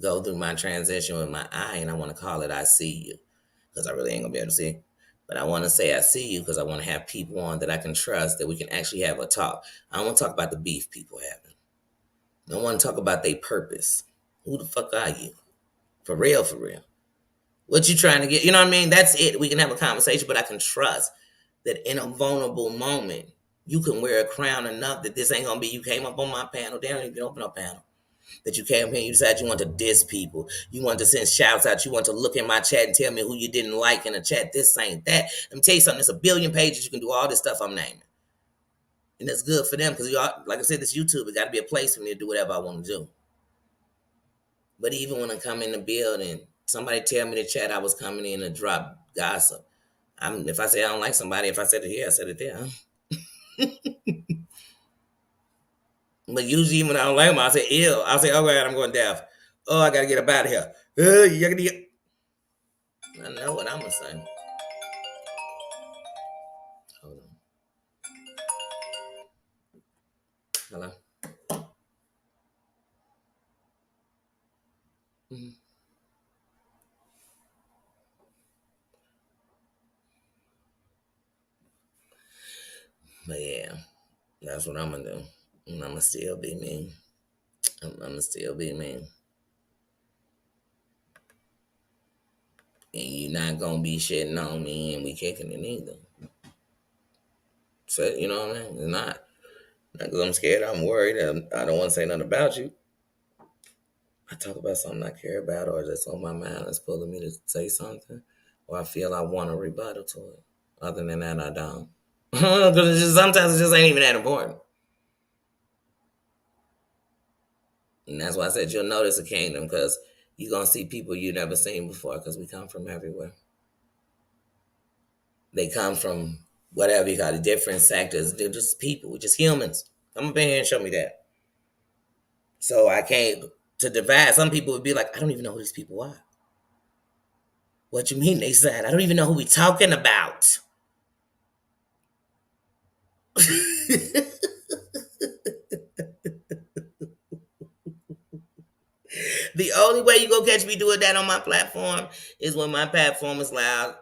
Speaker 1: go through my transition with my eye, and I want to call it I see you, because I really ain't gonna be able to see. But I want to say I see you because I want to have people on that I can trust, that we can actually have a talk. I don't want to talk about the beef people having. I don't want to talk about their purpose. Who the fuck are you? For real, for real. What you trying to get? You know what I mean? That's it. We can have a conversation, but I can trust that in a vulnerable moment, you can wear a crown enough that this ain't gonna be you came up on my panel. They don't even open up panel. That you came here, you decided you want to diss people. You want to send shouts out. You want to look in my chat and tell me who you didn't like in the chat. This ain't that. Let me tell you something. There's a billion pages. You can do all this stuff I'm naming. And that's good for them because, like I said, this YouTube, it got to be a place for me to do whatever I want to do. But even when I come in the building, somebody tell me to chat, I was coming in to drop gossip. If I say I don't like somebody, if I said it here, I said it there. But usually when I don't like them, I'll say ill. I'll say, oh, God, I'm going deaf. Oh, I got to get up out of here. I know what I'm going to say. Hold on. Hello? Mm-hmm. But yeah, that's what I'm going to do. And I'm going to still be me. I'm going to still be me. And you're not going to be shitting on me and we kicking it either. So, you know what I mean? It's not because I'm scared, I'm worried, I don't want to say nothing about you. I talk about something I care about or that's on my mind that's pulling me to say something, or I feel I want a rebuttal to it. Other than that, I don't. Because sometimes it just ain't even that important. And that's why I said you'll notice a kingdom, because you're going to see people you never seen before, because we come from everywhere. They come from whatever you call it, different sectors. They're just people. We're just humans. Come up in here and show me that. So I can't, to divide, some people would be like, I don't even know who these people are. What you mean, they said? I don't even know who we talking about. The only way you gonna catch me doing that on my platform is when my platform is loud,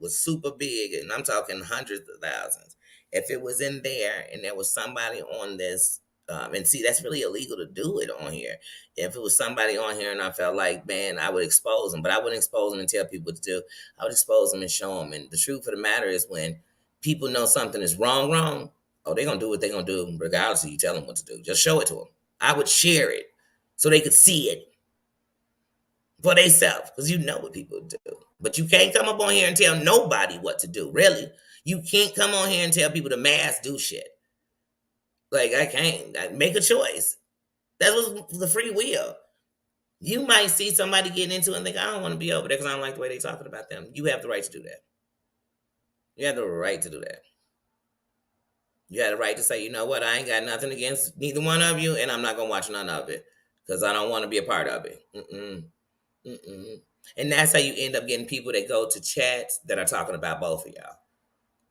Speaker 1: was super big, and I'm talking hundreds of thousands. If it was in there and there was somebody on this, and see, that's really illegal to do it on here. If it was somebody on here and I felt like, man, I would expose them, but I wouldn't expose them and tell people what to do. I would expose them and show them. And the truth of the matter is, when people know something is wrong, oh, they're gonna do what they're gonna do, regardless of you tell them what to do. Just show it to them. I would share it so they could see it for themselves, because you know what people do. But you can't come up on here and tell nobody what to do, really. You can't come on here and tell people to mass do shit. Like, I can't. Make a choice. That was the free will. You might see somebody getting into it and think, I don't want to be over there because I don't like the way they're talking about them. You have the right to do that. You have the right to do that. You have the right to say, you know what, I ain't got nothing against neither one of you, and I'm not going to watch none of it because I don't want to be a part of it. And that's how you end up getting people that go to chats that are talking about both of y'all.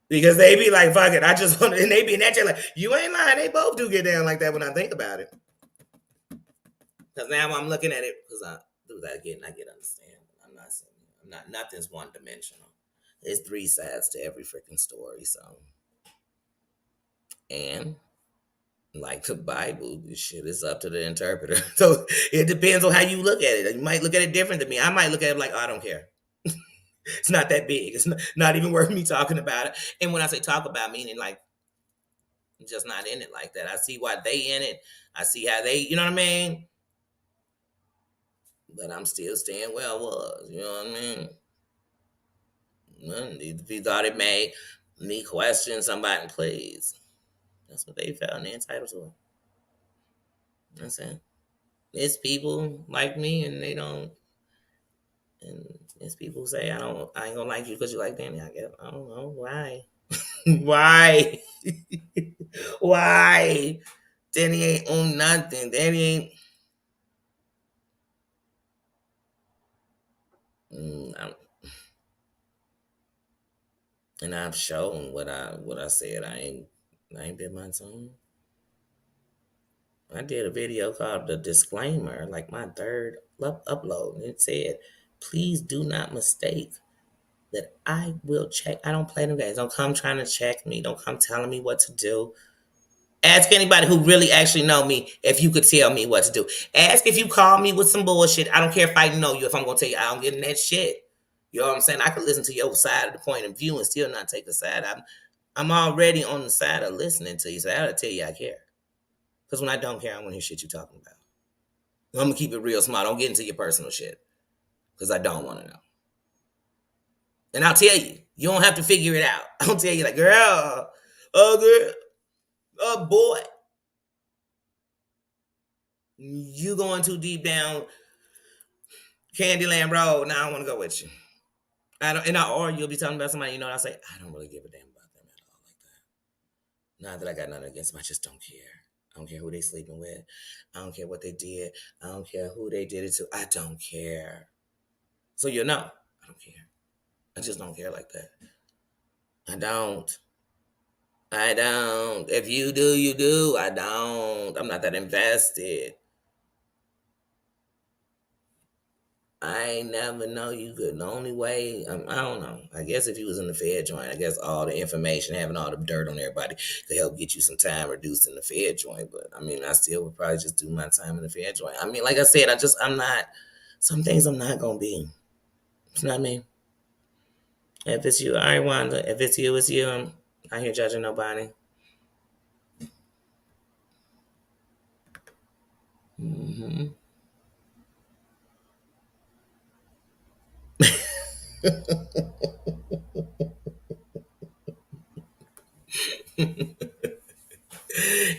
Speaker 1: Because they be like, fuck it, I just want to, and they be in that chat like, you ain't lying. They both do get down like that when I think about it. Because now I'm looking at it, because I do that again, I get understanding. Nothing's one dimensional. There's three sides to every freaking story, so. And like the Bible, this shit is up to the interpreter. So it depends on how you look at it. You might look at it different than me. I might look at it like, oh, I don't care. It's not that big. It's not even worth me talking about it. And when I say talk about, meaning like, I'm just not in it like that. I see why they in it. I see how they, you know what I mean? But I'm still staying where I was. You know what I mean? If you thought it made me question somebody, please. That's what they felt and they're entitled to it. That's it. It's people like me, and they don't. And it's people who say, I ain't gonna like you because you like Danny. I guess I don't know why. Why? Why? Danny ain't on nothing. Danny ain't. I'm, and I've shown what I said. I ain't been my tongue. I did a video called The Disclaimer, like my third upload, and it said, please do not mistake that I will check. I don't play them games. Don't come trying to check me. Don't come telling me what to do. Ask anybody who really actually know me if you could tell me what to do. Ask if you call me with some bullshit. I don't care if I know you, if I'm going to tell you I don't get in that shit. You know what I'm saying? I could listen to your side of the point of view and still not take a side. I'm already on the side of listening to you, so I gotta tell you I care. Because when I don't care, I want to hear shit you talking about. I'm gonna keep it real small. Don't get into your personal shit because I don't want to know. And I'll tell you. You don't have to figure it out. I'll tell you, like, girl, girl, boy, you going too deep down Candyland Road. Now I want to go with you. I don't, or you'll be talking about somebody you know. And I'll say, I don't really give a damn about them at all, like that. Not that I got nothing against them. I just don't care. I don't care who they sleeping with. I don't care what they did. I don't care who they did it to. I don't care. So you know, I don't care. I just don't care like that. I don't. I don't. If you do, you do. I don't. I'm not that invested. I ain't never know you could. The only way, I don't know. I guess if you was in the Fed joint, I guess all the information, having all the dirt on everybody could help get you some time reduced in the Fed joint. But I mean, I still would probably just do my time in the Fed joint. I mean, like I said, I'm not, some things I'm not going to be. It's not me. If it's you, all right, Wanda. If it's you, it's you. I'm not here judging nobody. Mm-hmm.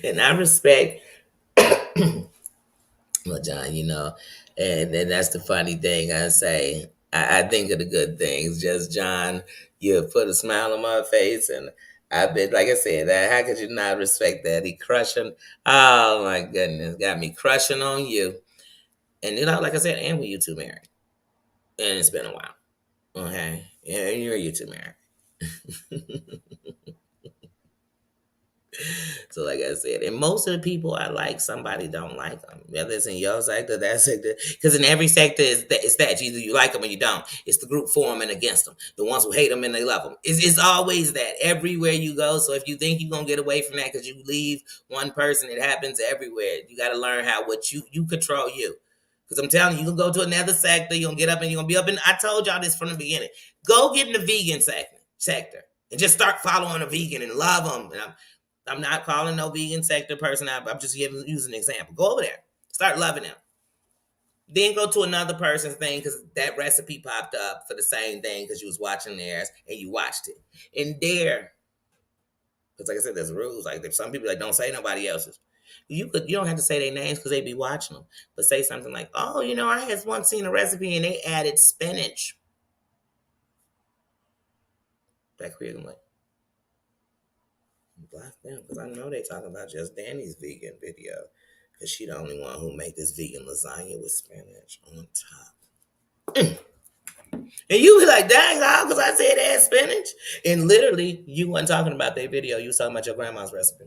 Speaker 1: And I respect, well, John, and that's the funny thing I say. I think of the good things. Just, John, you put a smile on my face, and I bet, like I said, that how could you not respect that? He crushing. Oh my goodness, got me crushing on you. And like I said, and we you two married, and it's been a while. Okay, yeah, you're you two married. So, like I said, and most of the people I like, somebody don't like them. Whether it's in your sector, that sector, because in every sector it's that either you like them or you don't. It's the group for them and against them. The ones who hate them and they love them. It's always that everywhere you go. So if you think you're gonna get away from that because you leave one person, it happens everywhere. You got to learn how what you control you. Because I'm telling you, you can go to another sector, you're gonna get up and you're gonna be up in. I told y'all this from the beginning. Go get in the vegan sector and just start following a vegan and love them. And I'm not calling no vegan sector person out. I'm just using an example. Go over there. Start loving them. Then go to another person's thing because that recipe popped up for the same thing because you was watching theirs and you watched it. And there, because like I said, there's rules. Like if some people like don't say nobody else's. You don't have to say their names because they be watching them. But say something like, oh, I had once seen a recipe and they added spinach. That created like block them because I know they talking about just Danny's vegan video because she the only one who make this vegan lasagna with spinach on top. And you be like, dang, because I said add spinach. And literally, you weren't talking about their video. You was talking about your grandma's recipe.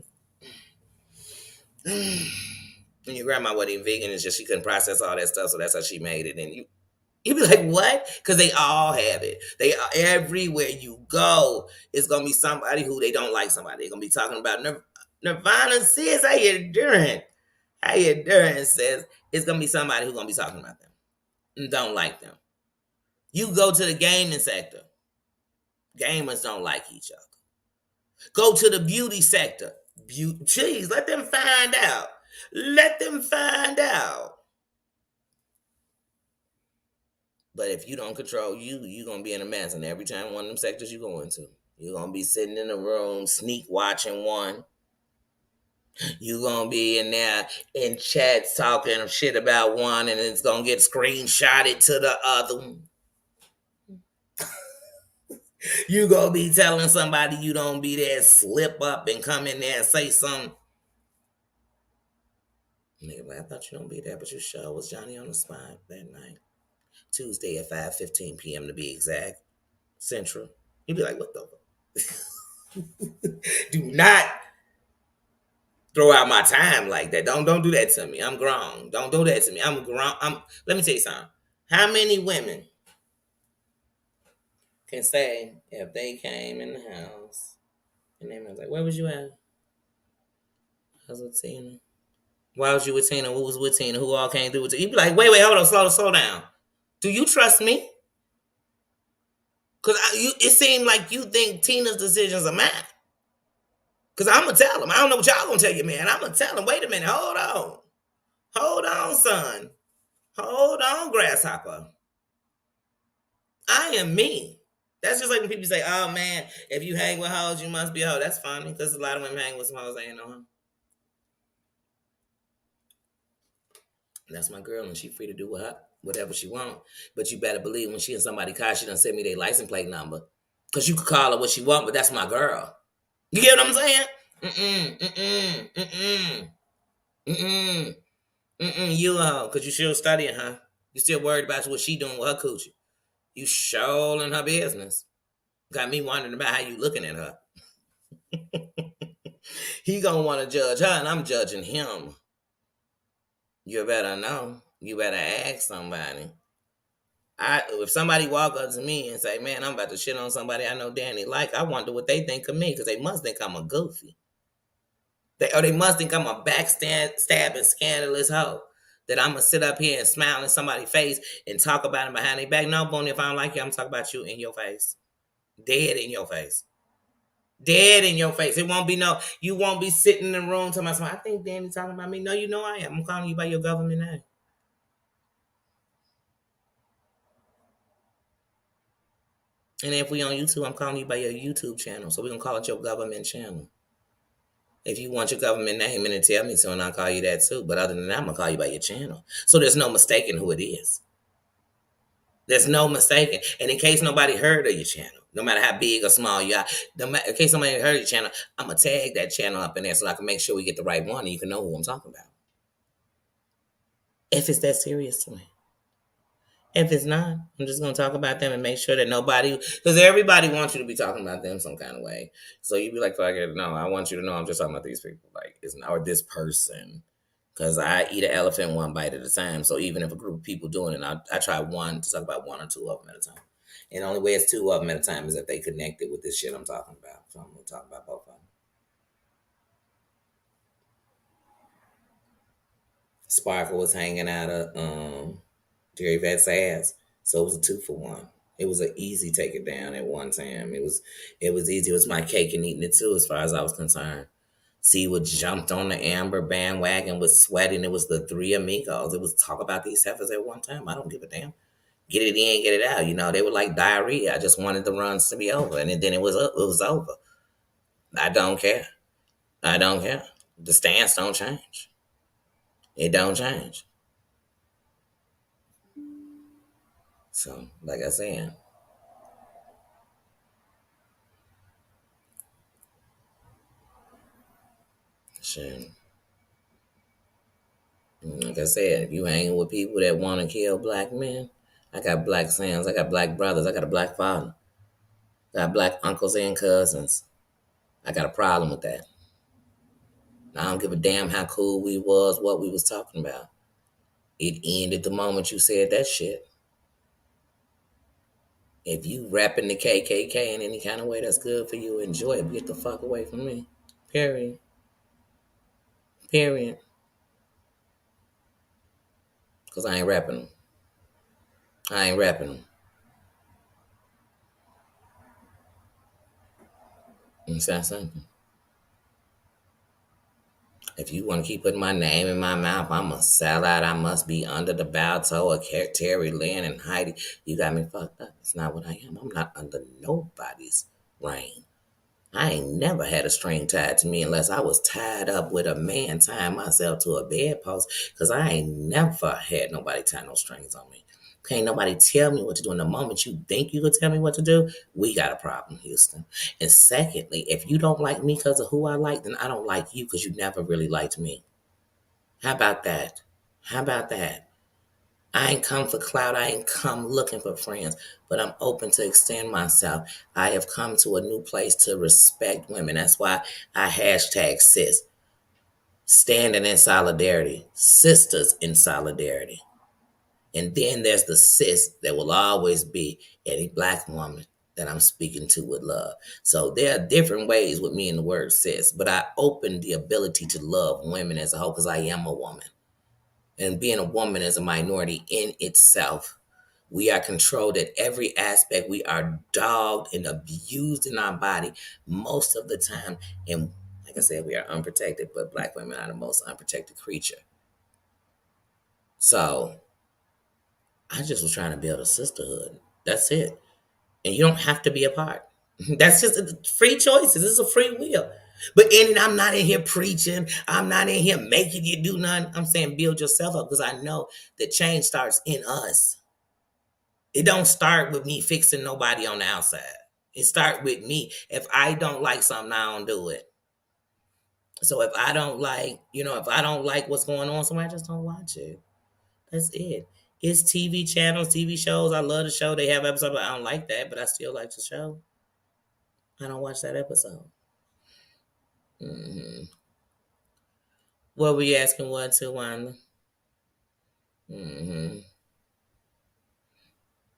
Speaker 1: And your grandma wasn't even vegan. It's just she couldn't process all that stuff, so that's how she made it. And you be like, what? Because they all have it. They are everywhere you go. It's gonna be somebody who they don't like. Somebody they're gonna be talking about. Nirvana says, "How you doing? How you doing?" Says it's gonna be somebody who's gonna be talking about them and don't like them. You go to the gaming sector. Gamers don't like each other. Go to the beauty sector. Jeez, let them find out. Let them find out. But if you don't control you're going to be in a mess. And every time one of them sectors you go into, you're going to be sitting in a room, sneak watching one. You're going to be in there in chats talking shit about one, and it's going to get screenshotted to the other. You going to be telling somebody you don't be there, slip up and come in there and say something. Nigga, I thought you don't be there, but you sure was Johnny on the spot that night. Tuesday at 5:15 p.m. to be exact, Central. You'd be like, what the do not throw out my time like that. Don't do that to me. I'm grown. Don't do that to me. I'm grown. Let me tell you something. How many women can say if they came in the house and they was like, where was you at? I was with Tina. Why was you with Tina? Who was with Tina? Who all came through with Tina? You'd be like, wait, hold on, slow down. Do you trust me? Because it seemed like you think Tina's decisions are mine. Because I'm going to tell them. I don't know what y'all going to tell you, man. I'm going to tell them, wait a minute, hold on. Hold on, son. Hold on, grasshopper. I am me. That's just like when people say, oh, man, if you hang with hoes, you must be a hoe. That's funny because a lot of women hang with some hoes they ain't no hoe. That's my girl, and she free to do whatever she want. But you better believe when she in somebody's car, she done send me their license plate number. Because you could call her what she want, but that's my girl. You get what I'm saying? You a hoe, because you still studying, huh? You still worried about what she doing with her coochie. You sure in her business. Got me wondering about how you looking at her. He gonna want to judge her, and I'm judging him. You better know. You better ask somebody. If somebody walk up to me and say, man, I'm about to shit on somebody I know Danny like, I wonder what they think of me, because they must think I'm a goofy. They must think I'm a backstabbing, scandalous hoe. That I'm going to sit up here and smile in somebody's face and talk about them behind their back. No, Bonnie, if I don't like you, I'm going to talk about you in your face. Dead in your face. Dead in your face. It won't be you won't be sitting in the room talking about, I think Danny talking about me. No, you know I am. I'm calling you by your government name. And if we on YouTube, I'm calling you by your YouTube channel. So we're going to call it your government channel. If you want your government name in it, tell me so, and I'll call you that too. But other than that, I'm going to call you by your channel. So there's no mistaking who it is. There's no mistaking. And in case nobody heard of your channel, no matter how big or small you are, in case somebody heard your channel, I'm going to tag that channel up in there so I can make sure we get the right one and you can know who I'm talking about. If it's that serious to me. If it's not, I'm just going to talk about them and make sure that nobody, because everybody wants you to be talking about them some kind of way. So you'd be like, fuck it, no, I want you to know I'm just talking about these people, or this person. Because I eat an elephant one bite at a time. So even if a group of people doing it, I try to talk about one or two of them at a time. And the only way it's two of them at a time is if they connected with this shit I'm talking about. So I'm going to talk about both of them. Sparkle was hanging out of Jerry Vet's ass. So it was a 2-for-1. It was an easy take it down at one time. It was easy. It was my cake and eating it too, as far as I was concerned. See what jumped on the Amber bandwagon, was sweating. It was the three amigos. It was talk about these heifers at one time. I don't give a damn. Get it in, get it out. You know, they were like diarrhea. I just wanted the runs to be over. And then it was over. I don't care. I don't care. The stance don't change. It don't change. So, like I said, shit. Like I said, if you hanging with people that want to kill black men, I got black sons, I got black brothers, I got a black father, I got black uncles and cousins. I got a problem with that. I don't give a damn how cool we was, what we was talking about. It ended the moment you said that shit. If you rapping the KKK in any kind of way that's good for you, enjoy it. Get the fuck away from me. Period. Period. Because I ain't rapping them. I ain't rapping them. It's that simple. If you want to keep putting my name in my mouth, I'm a sellout. I must be under the Balto of Terry Lynn and Heidi. You got me fucked up. It's not what I am. I'm not under nobody's reign. I ain't never had a string tied to me unless I was tied up with a man tying myself to a bedpost, because I ain't never had nobody tie no strings on me. Can't nobody tell me what to do. In the moment you think you could tell me what to do, we got a problem, Houston. And secondly, if you don't like me because of who I like, then I don't like you because you never really liked me. How about that? How about that? I ain't come for clout. I ain't come looking for friends, but I'm open to extend myself. I have come to a new place to respect women. That's why I hashtag sis, standing in solidarity, sisters in solidarity. And then there's the sis that will always be any black woman that I'm speaking to with love. So there are different ways with me and the word sis, but I open the ability to love women as a whole because I am a woman. And being a woman is a minority in itself. We are controlled at every aspect. We are dogged and abused in our body most of the time. And like I said, we are unprotected, but black women are the most unprotected creature. So I just was trying to build a sisterhood. That's it. And you don't have to be a part. That's just free choices. It's a free will. But in it, I'm not in here preaching. I'm not in here making you do nothing. I'm saying build yourself up because I know that change starts in us. It don't start with me fixing nobody on the outside. It start with me. If I don't like something, I don't do it. So if I don't like, if I don't like what's going on somewhere, I just don't watch it. That's it. It's TV channels, TV shows. I love the show. They have episodes, but I don't like that, but I still like the show. I don't watch that episode. Hmm. What were you asking? What to Wanda? Hmm.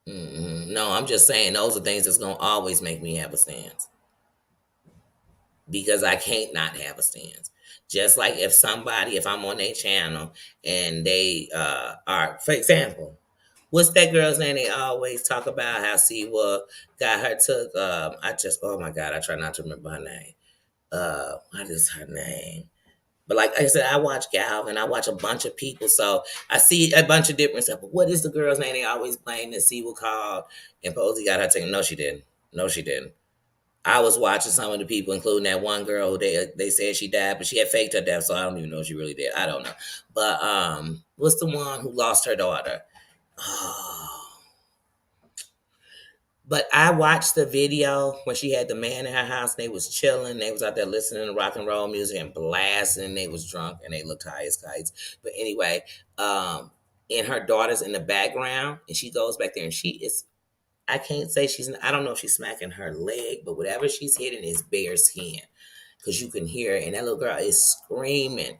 Speaker 1: No, I'm just saying those are things that's gonna always make me have a stance because I can't not have a stance. Just like if I'm on their channel and they are, for example, what's that girl's name? They always talk about how Siwa got her took. Oh my God, I try not to remember her name. What is her name? But like I said, I watch Galvin, I watch a bunch of people, so I see a bunch of different stuff. But what is the girl's name? They always blame that Siwa called and Posey got her taken. No, she didn't. No, she didn't. I was watching some of the people, including that one girl who they said she died, but she had faked her death, so I don't even know if she really did. I don't know. But what's the one who lost her daughter? Oh. But I watched the video when she had the man in her house. They was chilling. They was out there listening to rock and roll music and blasting. And they was drunk and they looked high as kites. But anyway, and her daughter's in the background, and she goes back there and she is. I can't say I don't know if she's smacking her leg, but whatever she's hitting is bare skin because you can hear it. And that little girl is screaming.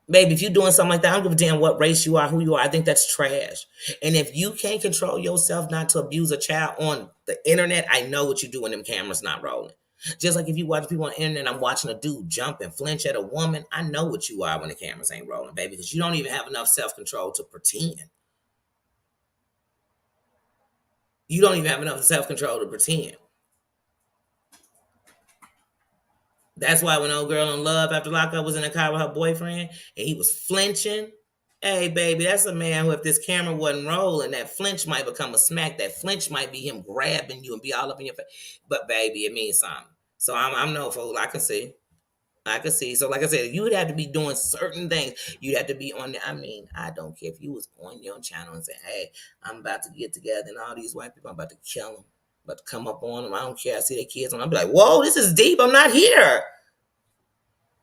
Speaker 1: Baby, if you're doing something like that, I don't give a damn what race you are, who you are. I think that's trash. And if you can't control yourself not to abuse a child on the internet, I know what you do when them cameras not rolling. Just like if you watch people on the internet, I'm watching a dude jump and flinch at a woman. I know what you are when the cameras ain't rolling, baby, because you don't even have enough self-control to pretend. You don't even have enough self-control to pretend. That's why when old girl in love after lockup was in the car with her boyfriend and he was flinching. Hey, baby, that's a man who, if this camera wasn't rolling, that flinch might become a smack. That flinch might be him grabbing you and be all up in your face. But, baby, it means something. So I'm no fool. I can see. I can see. So, like I said, you would have to be doing certain things. You'd have to be on the, I mean, I don't care if you was on your channel and say, hey, I'm about to get together and all these white people, I'm about to kill them. About to come up on them. I don't care. I see their kids on. I'll be like, whoa, this is deep. I'm not here.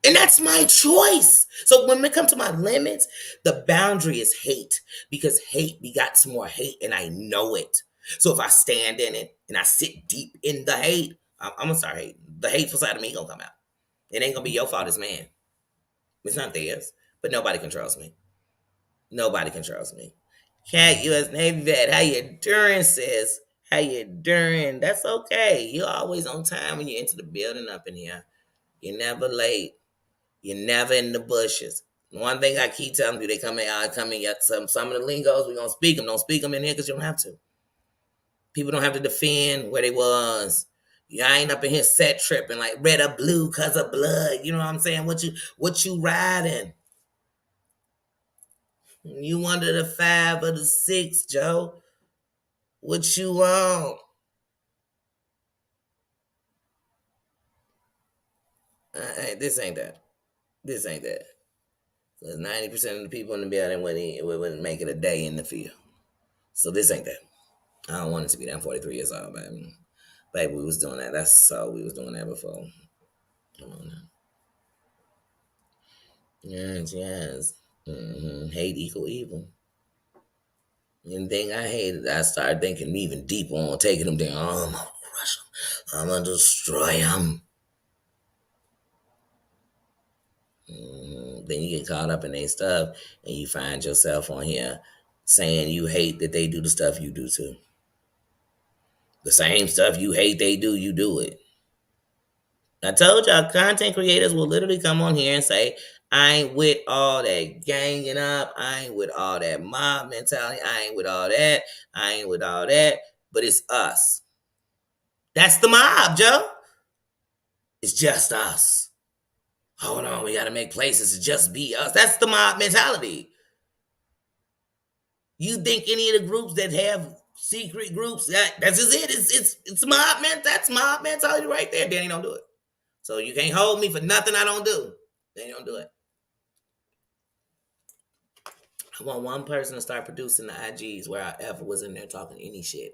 Speaker 1: And that's my choice. So when it comes to my limits, the boundary is hate because hate begots more hate, and I know it. So if I stand in it and I sit deep in the hate, I'm gonna start hating. The hateful side of me gonna come out. It ain't gonna be your fault as man. It's not theirs. But nobody controls me. Nobody controls me. Cat U.S. Navy vet, how you doing, sis? How you doing? That's okay. You're always on time when you enter the building up in here. You're never late. You're never in the bushes. One thing I keep telling you, they come in, get some of the lingos, we're gonna speak them. Don't speak them in here because you don't have to. People don't have to defend where they was. I ain't up in here set tripping like red or blue cause of blood. You know what I'm saying? What you riding? You under the 5 or the 6, Joe? What you want? This ain't that. This ain't that. Because 90% of the people in the building wouldn't make it a day in the field. So this ain't that. I don't want it to be that. I'm 43 years old, baby. Baby, we was doing that. We was doing that before. Come on now. Yes, yes. Hate equal evil. And thing I hated, I started thinking even deeper on taking them down. Oh, I'm gonna crush them. I'm gonna destroy them. Then you get caught up in their stuff, and you find yourself on here saying you hate that they do the stuff you do too. The same stuff you hate they do, you do it. I told y'all, content creators will literally come on here and say, I ain't with all that ganging up. I ain't with all that mob mentality. I ain't with all that. I ain't with all that. But it's us. That's the mob, Joe. It's just us. Hold on, we got to make places to just be us. That's the mob mentality. You think any of the groups that have secret groups, that's just it. It's mob man. That's mob mentality right there. Danny don't do it. So you can't hold me for nothing I don't do. Danny don't do it. I want one person to start producing the IGs where I ever was in there talking any shit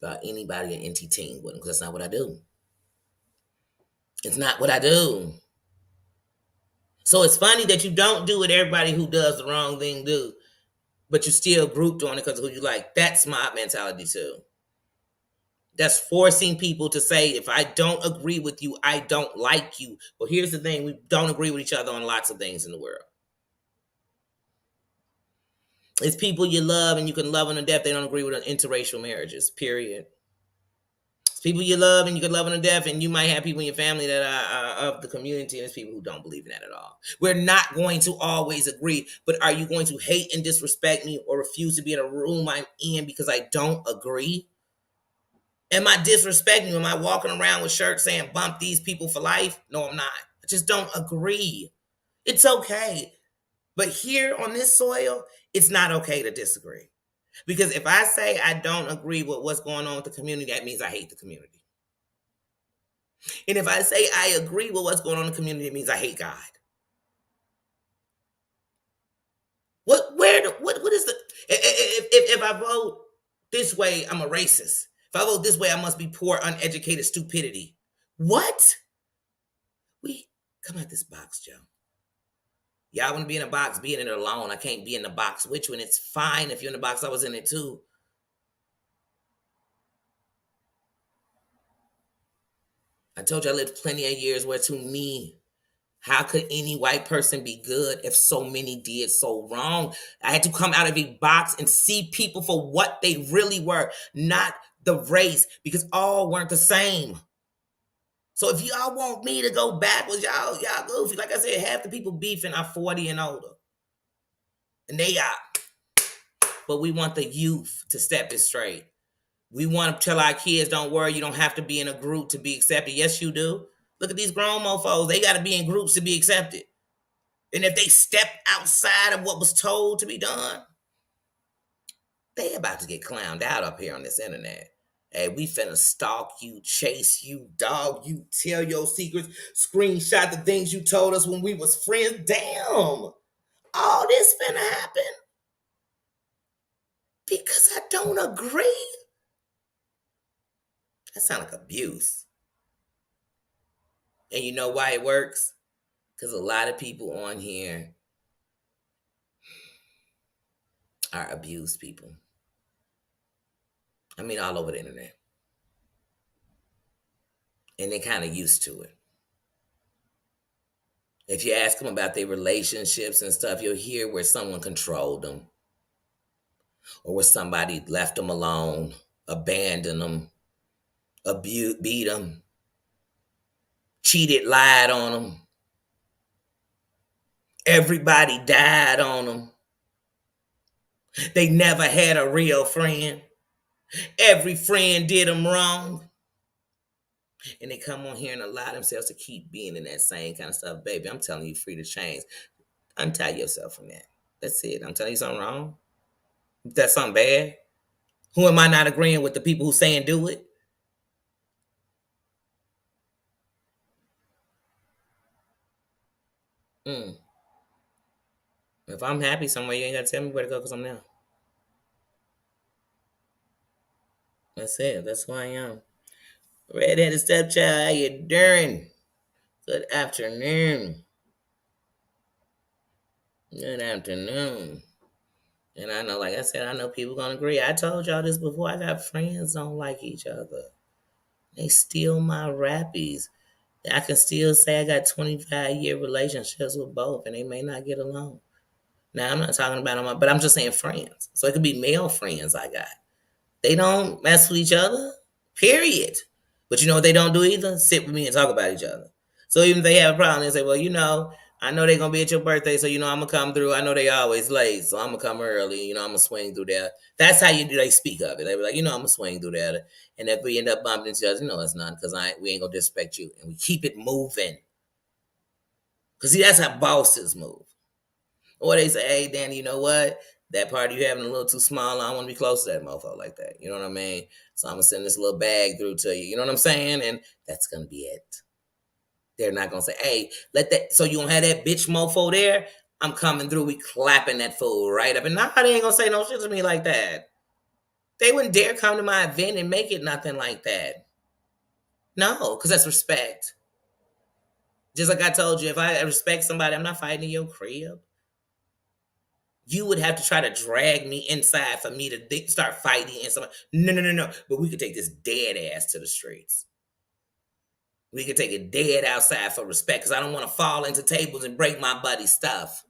Speaker 1: about anybody in NT team with them, because that's not what I do. It's not what I do. So it's funny that you don't do what everybody who does the wrong thing do, but you still grouped on it because of who you like. That's mob mentality too. That's forcing people to say, if I don't agree with you, I don't like you. Well, here's the thing. We don't agree with each other on lots of things in the world. It's people you love and you can love them to death. They don't agree with interracial marriages, period. It's people you love and you can love them to death, and you might have people in your family that are of the community, and it's people who don't believe in that at all. We're not going to always agree, but are you going to hate and disrespect me or refuse to be in a room I'm in because I don't agree? Am I disrespecting you? Am I walking around with shirts saying bump these people for life? No, I'm not. I just don't agree. It's okay. But here on this soil, it's not okay to disagree. Because if I say I don't agree with what's going on with the community, that means I hate the community. And if I say I agree with what's going on in the community, it means I hate God. What is the if I vote this way, I'm a racist. If I vote this way, I must be poor, uneducated stupidity. What? We come out this box, Joe. Y'all want to be in a box, be in it alone. I can't be in the box with you, and it's fine if you're in the box. I was in it too. I told you I lived plenty of years where, to me, how could any white person be good if so many did so wrong? I had to come out of a box and see people for what they really were, not the race, because all weren't the same. So if y'all want me to go backwards, y'all goofy. Like I said, half the people beefing are 40 and older. And they are. But we want the youth to step it straight. We want to tell our kids, don't worry, you don't have to be in a group to be accepted. Yes, you do. Look at these grown mofos. They got to be in groups to be accepted. And if they step outside of what was told to be done, they about to get clowned out up here on this internet. Hey, we finna stalk you, chase you, dog you, tell your secrets, screenshot the things you told us when we was friends. Damn, all this finna happen because I don't agree. That sounds like abuse. And you know why it works? Because a lot of people on here are abused people. I mean, all over the internet. And they're kind of used to it. If you ask them about their relationships and stuff, you'll hear where someone controlled them, or where somebody left them alone, abandoned them, beat them, cheated, lied on them. Everybody died on them. They never had a real friend. Every friend did them wrong. And they come on here and allow themselves to keep being in that same kind of stuff. Baby, I'm telling you, free to change. Untie yourself from that. That's it. I'm telling you something wrong. If that's something bad, who am I not agreeing with? The people who saying do it? Mm. If I'm happy somewhere, you ain't got to tell me where to go because I'm there. That's it. That's who I am. Redheaded stepchild, how you doing? Good afternoon. Good afternoon. And I know, like I said, I know people gonna agree. I told y'all this before. I got friends don't like each other. They steal my rappies. I can still say I got 25-year relationships with both, and they may not get along. Now I'm not talking about them, but I'm just saying friends. So it could be male friends I got. They don't mess with each other. Period. But you know what they don't do either? Sit with me and talk about each other. So even if they have a problem, they say, well, I know they're gonna be at your birthday, so I'm gonna come through. I know they always late, so I'm gonna come early, I'm gonna swing through there. That's how they speak of it. They be like, I'm gonna swing through there. And if we end up bumping into each other, it's none, because we ain't gonna disrespect you. And we keep it moving. Cause see, that's how bosses move. Or they say, hey, Danny, you know what? That party you having a little too small. I don't want to be close to that mofo like that. You know what I mean? So I'm going to send this little bag through to you. You know what I'm saying? And that's going to be it. They're not going to say, hey, so you going to have that bitch mofo there? I'm coming through. We clapping that fool right up. And nah, they ain't going to say no shit to me like that. They wouldn't dare come to my event and make it nothing like that. No, because that's respect. Just like I told you, if I respect somebody, I'm not fighting in your crib. You would have to try to drag me inside for me to start fighting and somebody. No, no, no, no. But we could take this dead ass to the streets. We could take it dead outside for respect, because I don't want to fall into tables and break my buddy's stuff.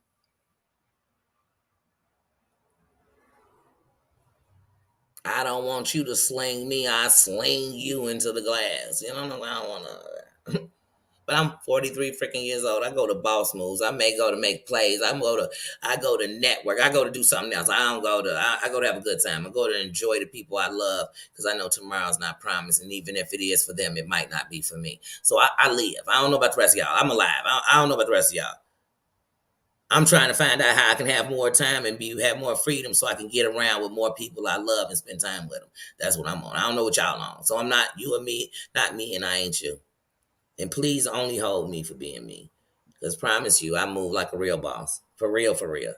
Speaker 1: I don't want you to sling me. I sling you into the glass. I don't want to. But I'm 43 freaking years old. I go to boss moves. I may go to make plays. I go to network. I go to do something else. I don't go to I go to have a good time. I go to enjoy the people I love, because I know tomorrow's not promised. And even if it is for them, it might not be for me. So I live. I don't know about the rest of y'all. I'm alive. I don't know about the rest of y'all. I'm trying to find out how I can have more time and have more freedom, so I can get around with more people I love and spend time with them. That's what I'm on. I don't know what y'all on. So I'm not you and me, not me and I ain't you. And please only hold me for being me. Because promise you, I move like a real boss. For real, for real.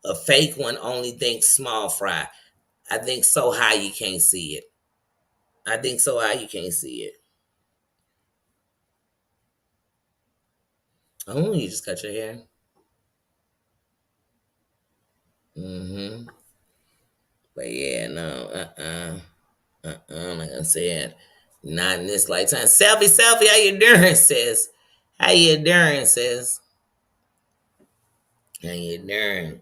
Speaker 1: A fake one only thinks small fry. I think so high you can't see it. I think so high you can't see it. Oh, you just cut your hair? Mm-hmm. But yeah, no, like I said, not in this lifetime. Selfie, selfie, how you doing, sis? How you doing, sis? How you doing?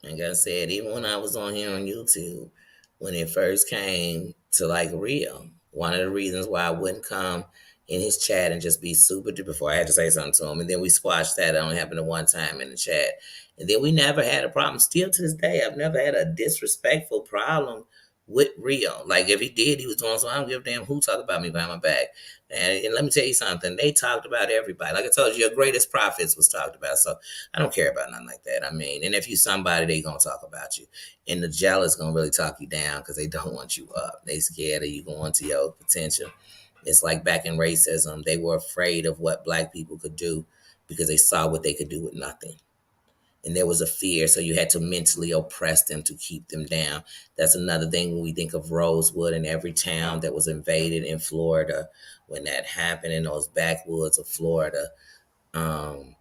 Speaker 1: Like I said, even when I was on here on YouTube, when it first came to like real, one of the reasons why I wouldn't come in his chat and just be super before I had to say something to him. And then we squashed that. It only happened to one time in the chat. And then we never had a problem. Still to this day, I've never had a disrespectful problem with Rio. Like if he did, he was doing something. I don't give a damn who talked about me behind my back. And let me tell you something. They talked about everybody. Like I told you, your greatest prophets was talked about. So I don't care about nothing like that. I mean, and if you somebody, they gonna talk about you. And the jealous gonna really talk you down, because they don't want you up. They scared of you going to your potential. It's like back in racism, they were afraid of what black people could do, because they saw what they could do with nothing. And there was a fear, so you had to mentally oppress them to keep them down. That's another thing when we think of Rosewood and every town that was invaded in Florida. When that happened in those backwoods of Florida, um,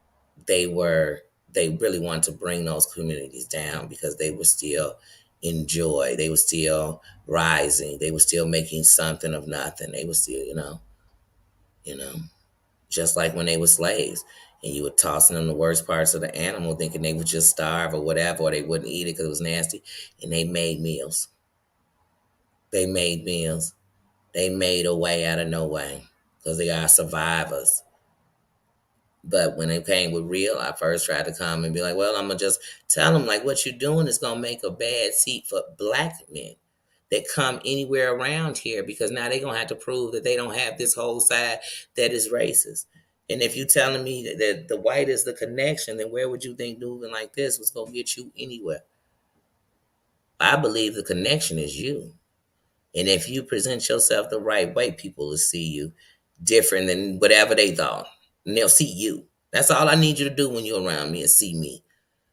Speaker 1: they really wanted to bring those communities down, because they were still in joy. They were still rising. They were still making something of nothing. They were still, you know, just like when they were slaves, and you were tossing them the worst parts of the animal, thinking they would just starve or whatever, or they wouldn't eat it because it was nasty. And they made meals. They made meals. They made a way out of no way, because they are survivors. But when it came with real, I first tried to come and be like, well, I'm going to just tell them, like, what you're doing is going to make a bad seat for black men that come anywhere around here, because now they're going to have to prove that they don't have this whole side that is racist. And if you're telling me that the white is the connection, then where would you think moving like this was going to get you anywhere? I believe the connection is you. And if you present yourself the right way, people will see you different than whatever they thought. And they'll see you. That's all I need you to do when you're around me, is see me.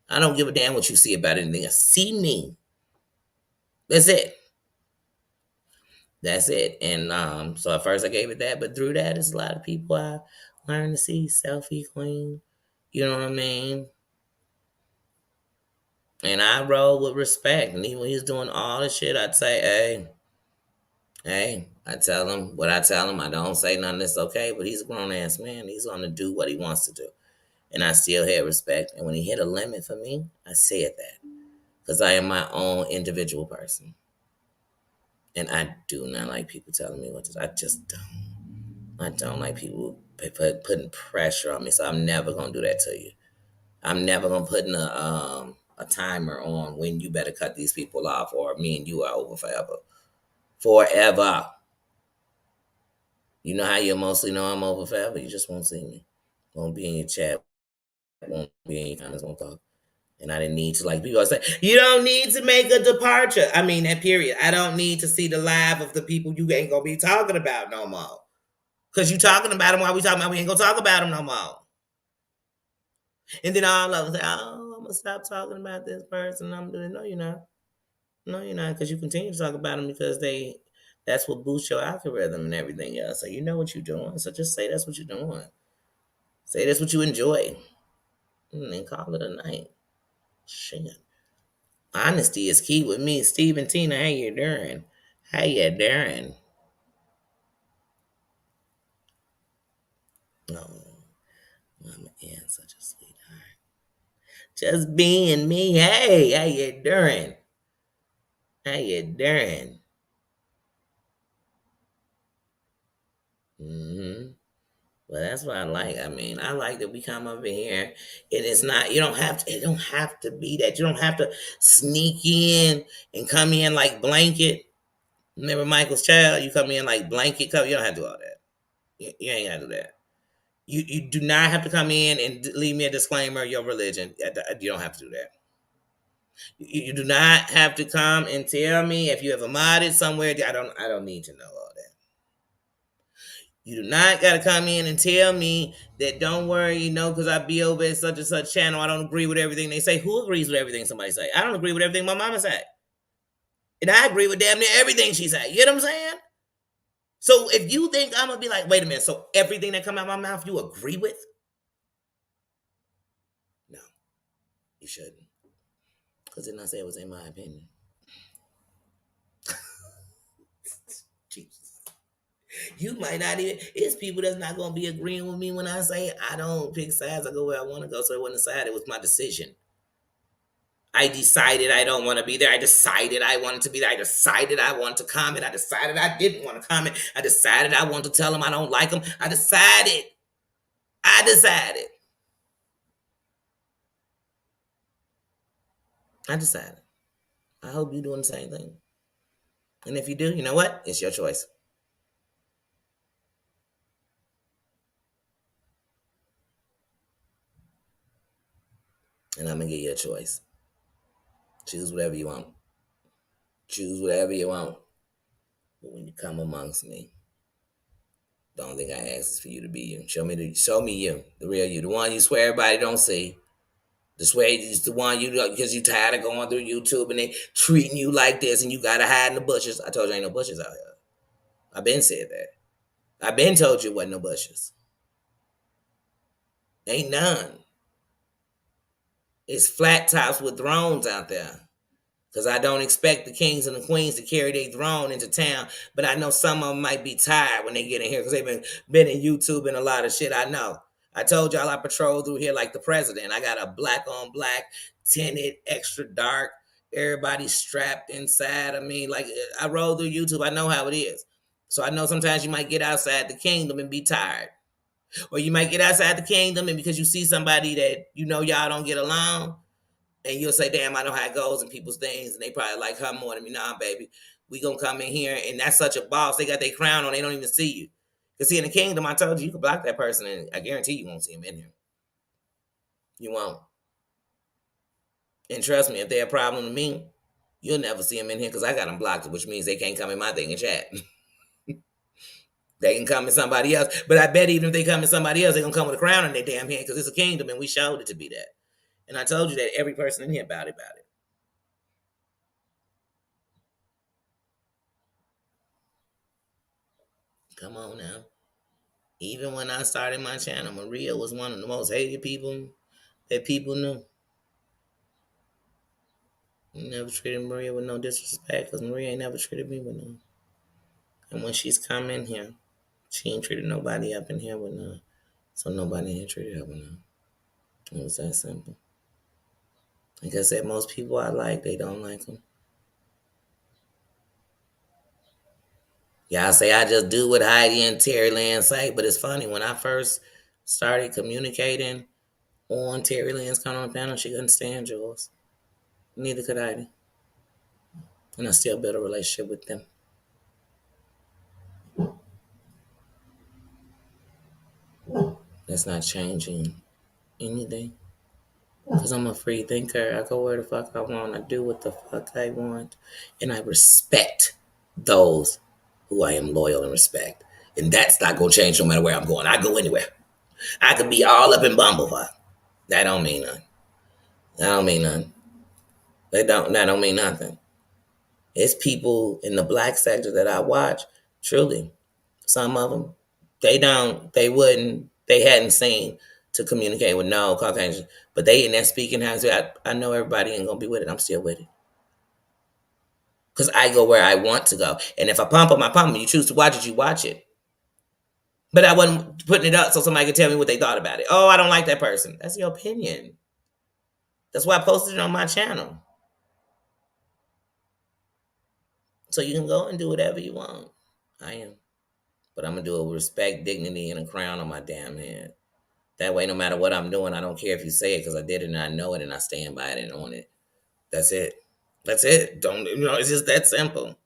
Speaker 1: I don't give a damn what you see about anything else. See me. That's it. That's it. And so at first I gave it that, but through that, there's a lot of people I learned to see. Selfie queen. You know what I mean? And I roll with respect. And even when he's doing all the shit, I'd say, hey, I tell him what I tell him. I don't say nothing that's okay, but he's a grown ass man. He's going to do what he wants to do. And I still had respect. And when he hit a limit for me, I said that because I am my own individual person. And I do not like people telling me what to do. I just don't. I don't like people putting pressure on me. So I'm never going to do that to you. I'm never going to put in a timer on when you better cut these people off or me and you are over forever. Forever. You know how you mostly know I'm over forever? You just won't see me. Won't be in your chat. Won't be in your comments. Won't talk. And I didn't need to, like, people say, you don't need to make a departure. I mean, that period. I don't need to see the live of the people you ain't going to be talking about no more. Because you talking about them while we talking about, we ain't going to talk about them no more. And then all of them say, oh, I'm going to stop talking about this person. I'm doing, no, you're not. No, you're not. Because you continue to talk about them because that's what boosts your algorithm and everything else. So you know what you're doing. So just say that's what you're doing. Say that's what you enjoy. And then call it a night. Shit. Honesty is key with me. Steve and Tina, how you doing? How you doing? No, Mama Ann's such a sweetheart. Just being me. Hey, how you doing? How you doing? Mm-hmm. Well, that's what I like. I mean, I like that we come over here. It is not. You don't have to. It don't have to be that. You don't have to sneak in and come in like blanket. Remember Michael's child? You come in like blanket cover. You don't have to do all that. You ain't gotta do that. You do not have to come in and leave me a disclaimer of your religion. You don't have to do that. You do not have to come and tell me if you ever modded somewhere. I don't need to know all that. You do not got to come in and tell me that don't worry, because I be over at such and such channel. I don't agree with everything they say. Who agrees with everything somebody say? I don't agree with everything my mama say. And I agree with damn near everything she say. You know what I'm saying? So if you think I'm going to be like, wait a minute, so everything that come out of my mouth you agree with? No, you shouldn't. Because didn't I say it was in my opinion? Jesus. You might not even, it's people that's not going to be agreeing with me when I say I don't pick sides. I go where I want to go. So it wasn't a side. It was my decision. I decided I don't want to be there. I decided I wanted to be there. I decided I wanted to comment. I decided I didn't want to comment. I decided I want to tell them I don't like them. I decided. I decided. I decided. I hope you're doing the same thing. And if you do, you know what? It's your choice. And I'm going to give you a choice. Choose whatever you want. Choose whatever you want. But when you come amongst me, the only thing I ask is for you to be you. Show me you, the real you, the one you swear everybody don't see. The swear is the one you because you tired of going through YouTube and they treating you like this and you gotta hide in the bushes. I told you ain't no bushes out here. I been said that. I been told you wasn't no bushes. Ain't none. It's flat tops with thrones out there. Because I don't expect the kings and the queens to carry their throne into town. But I know some of them might be tired when they get in here because they've been in YouTube and a lot of shit. I know. I told y'all I patrol through here like the president. I got a black on black, tinted, extra dark. Everybody strapped inside of me. Like I roll through YouTube. I know how it is. So I know sometimes you might get outside the kingdom and be tired. Or you might get outside the kingdom and because you see somebody that you know y'all don't get along, and you'll say, damn, I know how it goes in people's things. And they probably like her more than me. Nah, baby. We gonna come in here and that's such a boss. They got their crown on. They don't even see you. Because see, in the kingdom, I told you, you can block that person and I guarantee you won't see him in here. You won't. And trust me, if they're a problem to me, you'll never see them in here because I got them blocked, which means they can't come in my thing and chat. They can come in somebody else. But I bet even if they come in somebody else, they're going to come with a crown in their damn hand because it's a kingdom and we showed it to be that. And I told you that every person in here about it. Come on now. Even when I started my channel, Maria was one of the most hated people. that people knew. Never treated Maria with no disrespect because Maria ain't never treated me with no. And when she's come in here, she ain't treated nobody up in here with no. So nobody ain't treated her with no. It was that simple. Like I said, most people I like, they don't like them. Y'all say I just do what Heidi and Terry Lynn say, but it's funny. When I first started communicating on Terry Lynn's Come On panel, she couldn't stand Jules. Neither could Heidi. And I still built a relationship with them. That's not changing anything. Because I'm a free thinker. I go where the fuck I want. I do what the fuck I want. And I respect those who I am loyal and respect. And that's not going to change no matter where I'm going. I go anywhere. I could be all up in Bumblefuck. That don't mean nothing. That don't mean nothing. That don't mean nothing. It's people in the black sector that I watch, truly. Some of them, they hadn't seen to communicate with no Caucasian, but they in that speaking house. I know everybody ain't gonna be with it. I'm still with it. Because I go where I want to go. And if I pump up, I pump up. You choose to watch it, you watch it. But I wasn't putting it up so somebody could tell me what they thought about it. Oh, I don't like that person. That's your opinion. That's why I posted it on my channel. So you can go and do whatever you want. I am. But I'm going to do it with respect, dignity, and a crown on my damn head. That way, no matter what I'm doing, I don't care if you say it because I did it and I know it and I stand by it and own it. That's it. That's it. It's just that simple.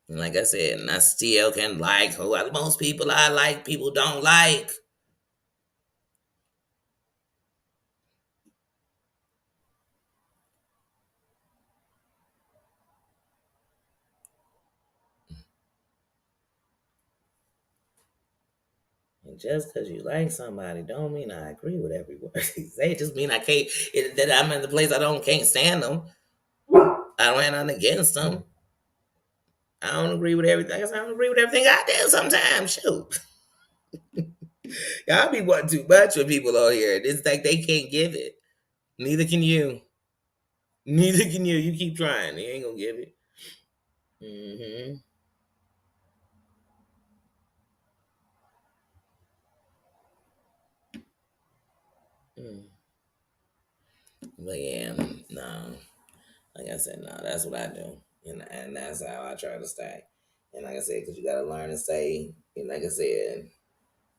Speaker 1: And like I said, and I still can like who most people I like, people don't like. And just because you like somebody don't mean I agree with every word they say. It just mean I can't, that I'm in the place can't stand them. I don't have nothing against them. I don't agree with everything. I don't agree with everything I do sometimes. Shoot. Y'all be wanting too much with people on here. It's like they can't give it. Neither can you. Neither can you. You keep trying. They ain't gonna give it. Mm-hmm. Mm. But yeah, no. Like I said, no, that's what I do. And that's how I try to stay. And like I said, because you got to learn to stay. And like I said,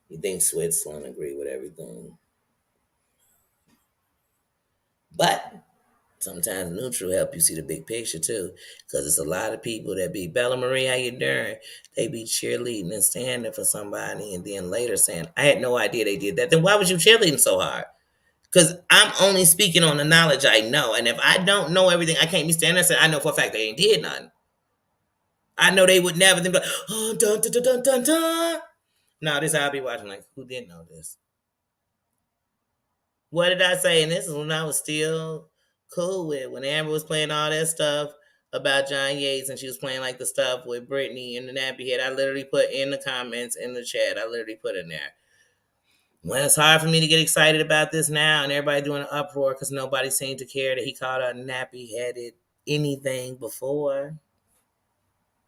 Speaker 1: you think Switzerland agree with everything. But sometimes neutral help you see the big picture too. Because it's a lot of people that be, Bella Marie, how you doing? They be cheerleading and standing for somebody and then later saying, I had no idea they did that. Then why was you cheerleading so hard? Because I'm only speaking on the knowledge I know. And if I don't know everything, I can't be standing there saying, I know for a fact they ain't did nothing. I know they would never think, oh, dun, dun, dun, dun, dun, dun. No, this I'll be watching like, who didn't know this? What did I say? And this is when I was still cool with, when Amber was playing all that stuff about John Yates and she was playing like the stuff with Brittany and the nappy head. I literally put in the comments in the chat. I literally put in there. Well, it's hard for me to get excited about this now and everybody doing an uproar because nobody seemed to care that he called her nappy headed anything before.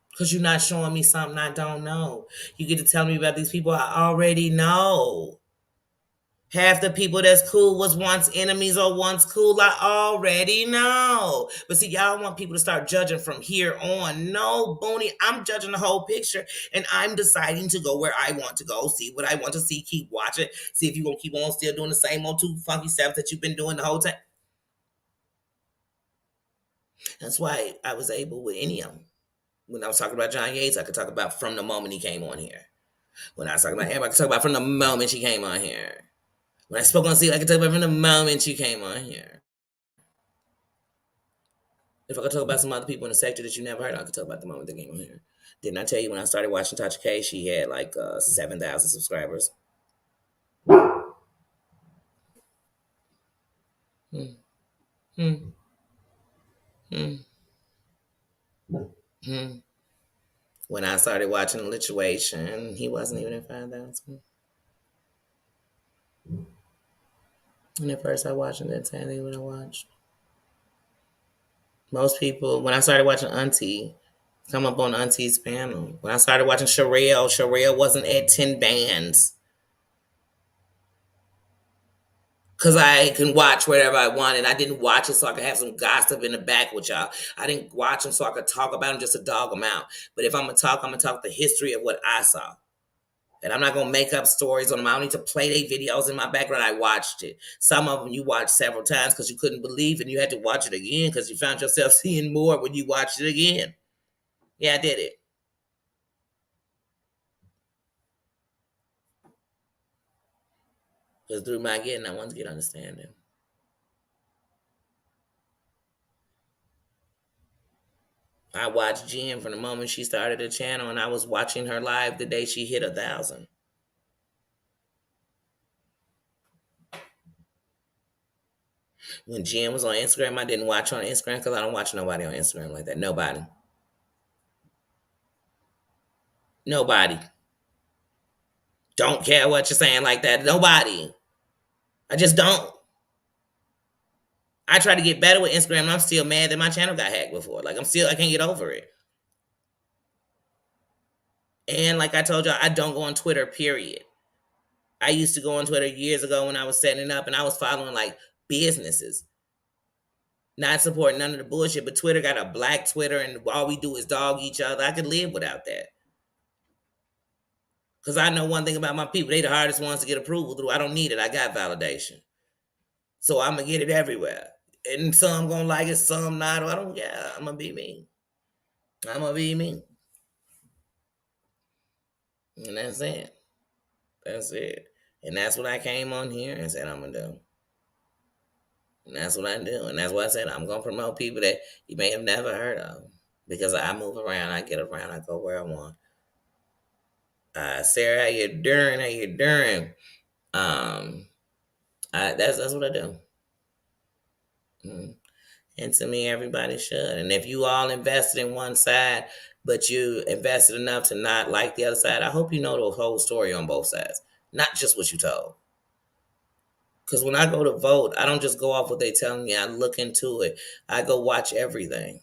Speaker 1: Because you're not showing me something I don't know. You get to tell me about these people I already know. Half the people that's cool was once enemies or once cool. I already know. But see, y'all want people to start judging from here on. No, Booney, I'm judging the whole picture and I'm deciding to go where I want to go, see what I want to see, keep watching, see if you're going to keep on still doing the same old two funky stuff that you've been doing the whole time. That's why I was able with any of them. When I was talking about John Yates, I could talk about from the moment he came on here. When I was talking about Amber, I could talk about from the moment she came on here. When I spoke on Steve, I could talk about from the moment she came on here. If I could talk about some other people in the sector that you never heard, I could talk about the moment they came on here. Didn't I tell you when I started watching Tasha K, she had like 7,000 subscribers? Hmm. Hmm. Hmm. Hmm. When I started watching The Lituation, he wasn't even at 5,000. When at first I watched it, that's exactly what I watched. Most people, when I started watching Auntie, come up on Auntie's panel. When I started watching Sherelle wasn't at 10 bands. Because I can watch whatever I want, and I didn't watch it so I could have some gossip in the back with y'all. I didn't watch them so I could talk about them just to dog them out. But if I'm going to talk the history of what I saw. And I'm not going to make up stories on them. I don't need to play their videos in my background. I watched it. Some of them you watched several times because you couldn't believe it, and you had to watch it again because you found yourself seeing more when you watched it again. Yeah, I did it. Because through my getting, I want to get understanding. I watched Jen from the moment she started the channel, and I was watching her live the day she hit 1,000. When Jen was on Instagram, I didn't watch her on Instagram because I don't watch nobody on Instagram like that. Nobody. Nobody. Don't care what you're saying like that. Nobody. I just don't. I try to get better with Instagram, and I'm still mad that my channel got hacked before. Like, I can't get over it. And like I told y'all, I don't go on Twitter, period. I used to go on Twitter years ago when I was setting it up, and I was following like businesses, not supporting none of the bullshit. But Twitter got a black Twitter, and all we do is dog each other. I could live without that. Because I know one thing about my people, they the hardest ones to get approval through. I don't need it. I got validation. So I'm going to get it everywhere. And some going to like it, some not. I don't care. I'm going to be me. I'm going to be me. And that's it. That's it. And that's what I came on here and said I'm going to do. And that's what I do. And that's what I said. I'm going to promote people that you may have never heard of. Because I move around. I get around. I go where I want. Sarah, how you doing? How you doing? That's what I do. And to me, everybody should. And if you all invested in one side, but you invested enough to not like the other side, I hope you know the whole story on both sides, not just what you told. Because when I go to vote, I don't just go off what they telling me. I look into it. I go watch everything.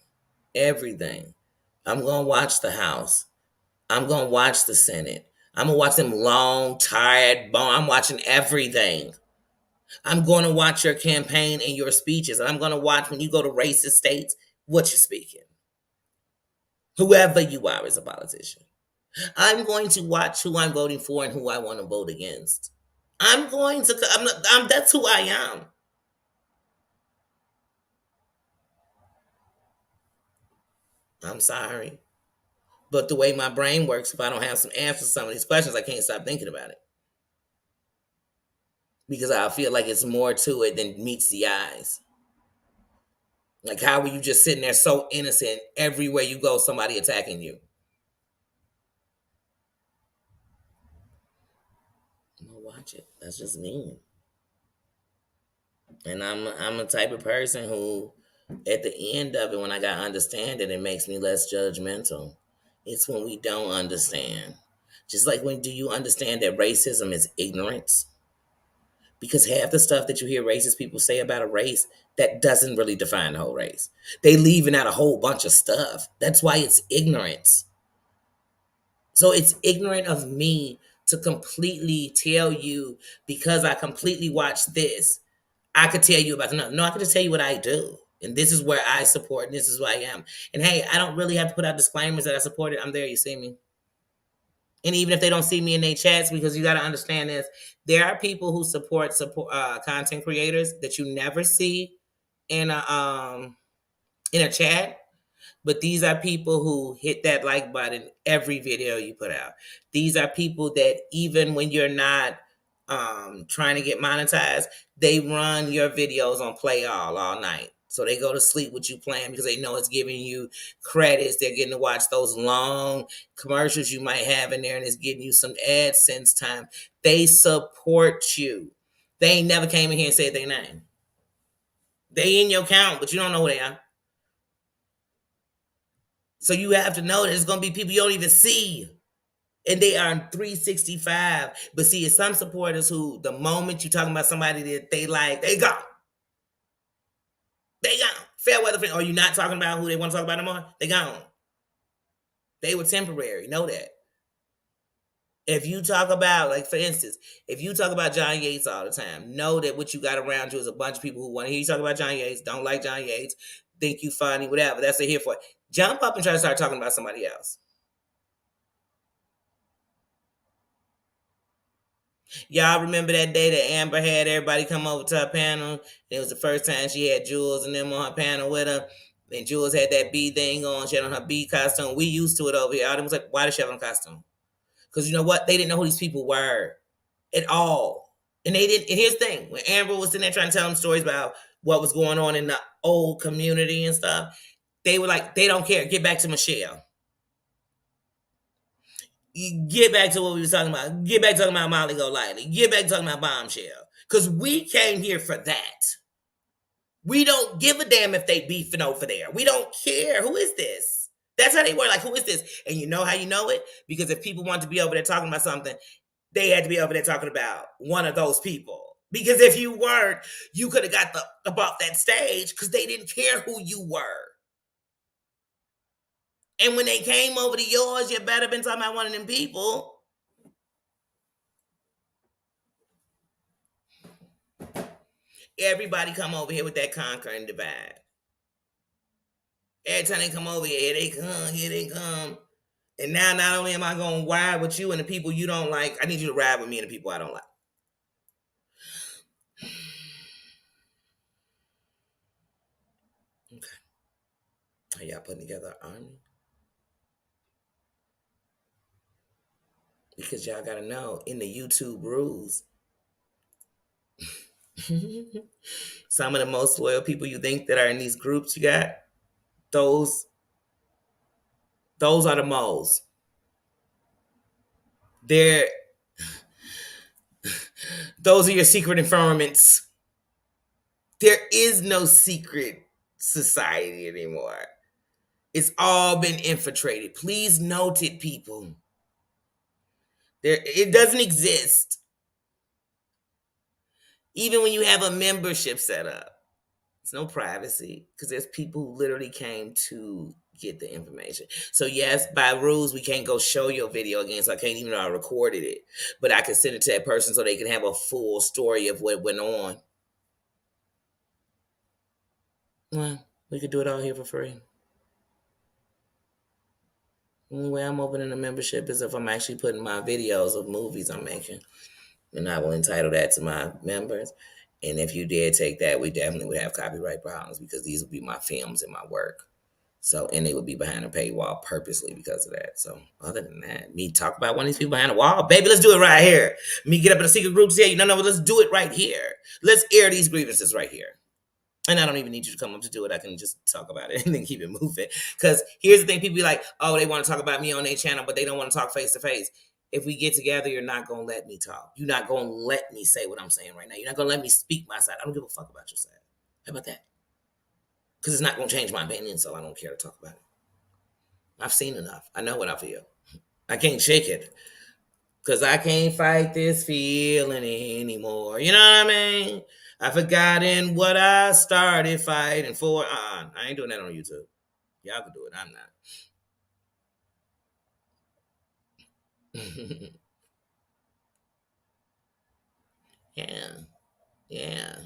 Speaker 1: Everything. I'm going to watch the House. I'm going to watch the Senate. I'm going to watch them long, tired, I'm watching everything. I'm going to watch your campaign and your speeches. And I'm going to watch when you go to racist states, what you're speaking. Whoever you are as a politician. I'm going to watch who I'm voting for and who I want to vote against. That's who I am. I'm sorry. But the way my brain works, if I don't have some answers to some of these questions, I can't stop thinking about it. Because I feel like it's more to it than meets the eyes. Like, how were you just sitting there so innocent? Everywhere you go, somebody attacking you. I'm gonna watch it. That's just me. And I'm a type of person who, at the end of it, when I got understanding, it makes me less judgmental. It's when we don't understand. Just like when do you understand that racism is ignorance? Because half the stuff that you hear racist people say about a race, that doesn't really define the whole race. They leaving out a whole bunch of stuff. That's why it's ignorance. So it's ignorant of me to completely tell you, because I completely watched this, I could tell you about another. No, I could just tell you what I do. And this is where I support, and this is who I am. And hey, I don't really have to put out disclaimers that I support it. I'm there, you see me. And even if they don't see me in their chats, because you got to understand this, there are people who support content creators that you never see in a chat. But these are people who hit that like button every video you put out. These are people that even when you're not trying to get monetized, they run your videos on play all night. So they go to sleep with you playing because they know it's giving you credits. They're getting to watch those long commercials you might have in there, and it's getting you some AdSense time. They support you. They ain't never came in here and said their name. They in your account, but you don't know who they are. So you have to know that it's going to be people you don't even see And they are 365. But see, it's some supporters who, the moment you talking about somebody that they like, they gone. They gone. Fair weather friend. Are you not talking about who they want to talk about no more? They gone. They were temporary. Know that. If you talk about, like, for instance, if you talk about John Yates all the time, know that what you got around you is a bunch of people who want to hear you talk about John Yates, don't like John Yates, think you funny, whatever. That's what they're here for. Jump up and try to start talking about somebody else. Y'all remember that day that Amber had everybody come over to her panel? It was the first time she had Jules and them on her panel with her. And Jules had that bee thing on. She had on her bee costume. We used to it over here. All was like, why does she have on a costume? Because you know what? They didn't know who these people were at all. And they didn't. And here's the thing: when Amber was sitting there trying to tell them stories about what was going on in the old community and stuff, they were like, they don't care. Get back to Michelle. Get back to what we were talking about. Get back to talking about Molly Golightly. Get back to talking about Bombshell. Because we came here for that. We don't give a damn if they beefing over there. We don't care. Who is this? That's how they were. Like, who is this? And you know how you know it? Because if people want to be over there talking about something, they had to be over there talking about one of those people. Because if you weren't, you could have got up off that stage because they didn't care who you were. And when they came over to yours, you better been talking about one of them people. Everybody come over here with that conquer and divide. Every time they come over here they come. And now not only am I going to ride with you and the people you don't like, I need you to ride with me and the people I don't like. Okay. Are y'all putting together an army? Because y'all got to know, in the YouTube rules, some of the most loyal people you think that are in these groups you got, those are the moles. Those are your secret informants. There is no secret society anymore. It's all been infiltrated. Please note it, people. It doesn't exist. Even when you have a membership set up, it's no privacy because there's people who literally came to get the information. So yes, by rules, we can't go show your video again. So I can't even know I recorded it, but I can send it to that person so they can have a full story of what went on. Well, we could do it all here for free. The only way I'm opening a membership is if I'm actually putting my videos of movies I'm making. And I will entitle that to my members. And if you did take that, we definitely would have copyright problems because these would be my films and my work. So, and they would be behind a paywall purposely because of that. So, other than that, me talk about one of these people behind a wall, baby, let's do it right here. Me get up in a secret group, say, no, let's do it right here. Let's air these grievances right here. And I don't even need you to come up to do it. I can just talk about it and then keep it moving. Because here's the thing, people be like, oh, they want to talk about me on their channel, but they don't want to talk face to face. If we get together, you're not going to let me talk. You're not going to let me say what I'm saying right now. You're not going to let me speak my side. I don't give a fuck about your side. How about that? Because it's not going to change my opinion, so I don't care to talk about it. I've seen enough. I know what I feel. I can't shake it. Because I can't fight this feeling anymore. You know what I mean? I've forgotten what I started fighting for. I ain't doing that on YouTube. Y'all can do it. I'm not. Yeah.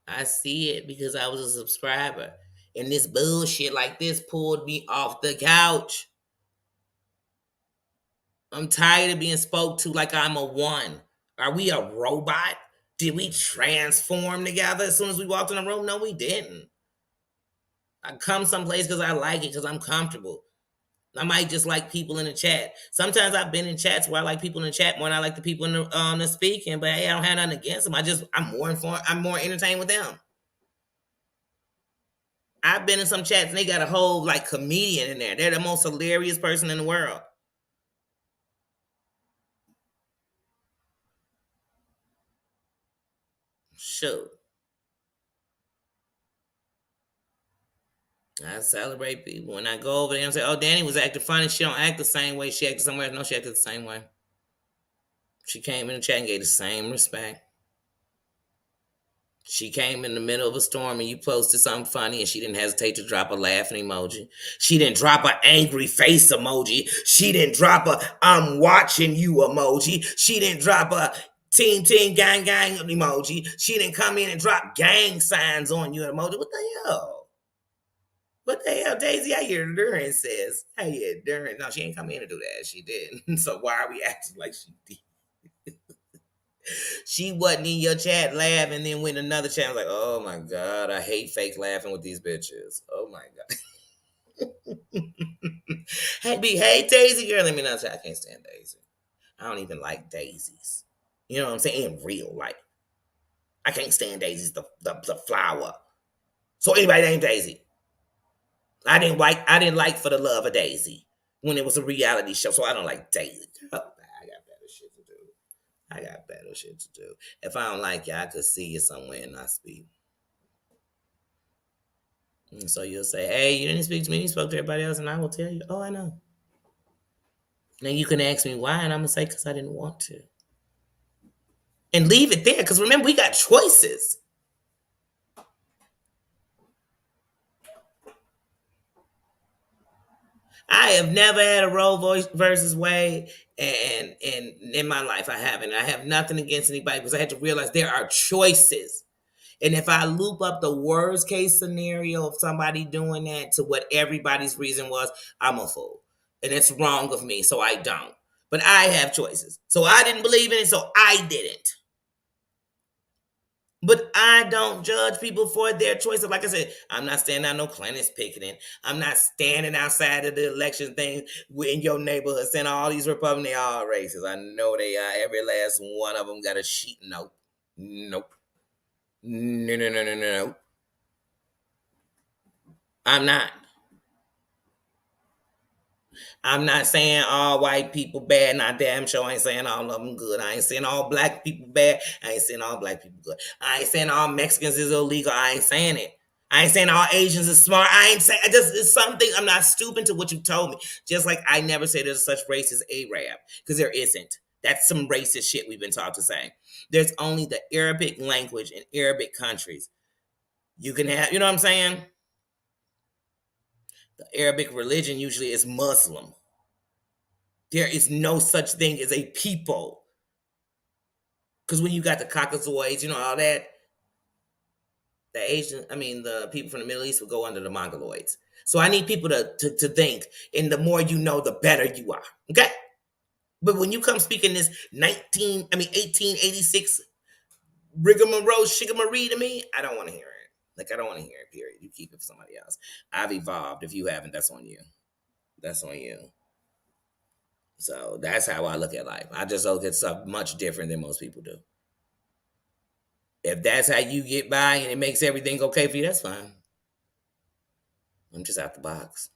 Speaker 1: I see it because I was a subscriber. And this bullshit like this pulled me off the couch. I'm tired of being spoke to like I'm a one. Are we a robot? Did we transform together as soon as we walked in the room? No, we didn't. I come someplace because I like it, because I'm comfortable. I might just like people in the chat. Sometimes I've been in chats where I like people in the chat more than I like the people in the speaking, but hey, I don't have nothing against them. I'm more informed. I'm more entertained with them. I've been in some chats and they got a whole like comedian in there. They're the most hilarious person in the world. Shoot. I celebrate people. When I go over there and say, oh, Danny was acting funny, she don't act the same way she acted somewhere else. No, she acted the same way. She came in the chat and gave the same respect. She came in the middle of a storm and you posted something funny and she didn't hesitate to drop a laughing emoji. She didn't drop an angry face emoji. She didn't drop a I'm watching you emoji. She didn't drop a team gang emoji. She didn't come in and drop gang signs on you emoji. What the hell? What the hell, Daisy? I hear Duran says. How you Duran? No, she ain't come in to do that. She didn't. So why are we acting like she did? She wasn't in your chat laughing, and then went in another chat. I was like, oh my God, I hate fake laughing with these bitches. Oh my God. Hey, Daisy girl, let me know. I can't stand Daisy. I don't even like daisies. You know what I'm saying? In real life. I can't stand daisies, the flower. So anybody named Daisy. I didn't like For the Love of Daisy when it was a reality show, so I don't like Daisy. Oh, I got better shit to do. I got better shit to do. If I don't like you, I could see you somewhere and not speak. And so you'll say, hey, you didn't speak to me, you spoke to everybody else, and I will tell you, oh, I know. Then you can ask me why, and I'm going to say, because I didn't want to. And leave it there, because remember, we got choices. I have never had a Roe versus Wade, and in my life, I haven't. I have nothing against anybody, because I had to realize there are choices. And if I loop up the worst case scenario of somebody doing that to what everybody's reason was, I'm a fool. And it's wrong of me, so I don't. But I have choices. So I didn't believe in it, so I didn't. But I don't judge people for their choices. Like I said, I'm not standing out no clinics picketing. I'm not standing outside of the election thing in your neighborhood saying all these Republicans, they all racist. I know they are. Every last one of them got a sheet. Nope. Nope. No. I'm not. I'm not saying all white people bad, and I damn sure ain't saying all of them good. I ain't saying all black people bad. I ain't saying all black people good. I ain't saying all Mexicans is illegal. I ain't saying it. I ain't saying all Asians is smart. I ain't saying it's something. I'm not stooping to what you told me. Just like I never said there's such race as Arab, because there isn't. That's some racist shit we've been taught to say. There's only the Arabic language in Arabic countries. You can have, you know what I'm saying? The Arabic religion usually is Muslim. There is no such thing as a people. Because when you got the Caucasoids, all that, the people from the Middle East would go under the Mongoloids. So I need people to think, and the more you know, the better you are. Okay? But when you come speaking this 1886 rigmarole, shigamaree to me, I don't want to hear it. Like, I don't want to hear it, period. You keep it for somebody else. I've evolved. If you haven't, that's on you. That's on you. So that's how I look at life. I just look at stuff much different than most people do. If that's how you get by and it makes everything okay for you, that's fine. I'm just out the box.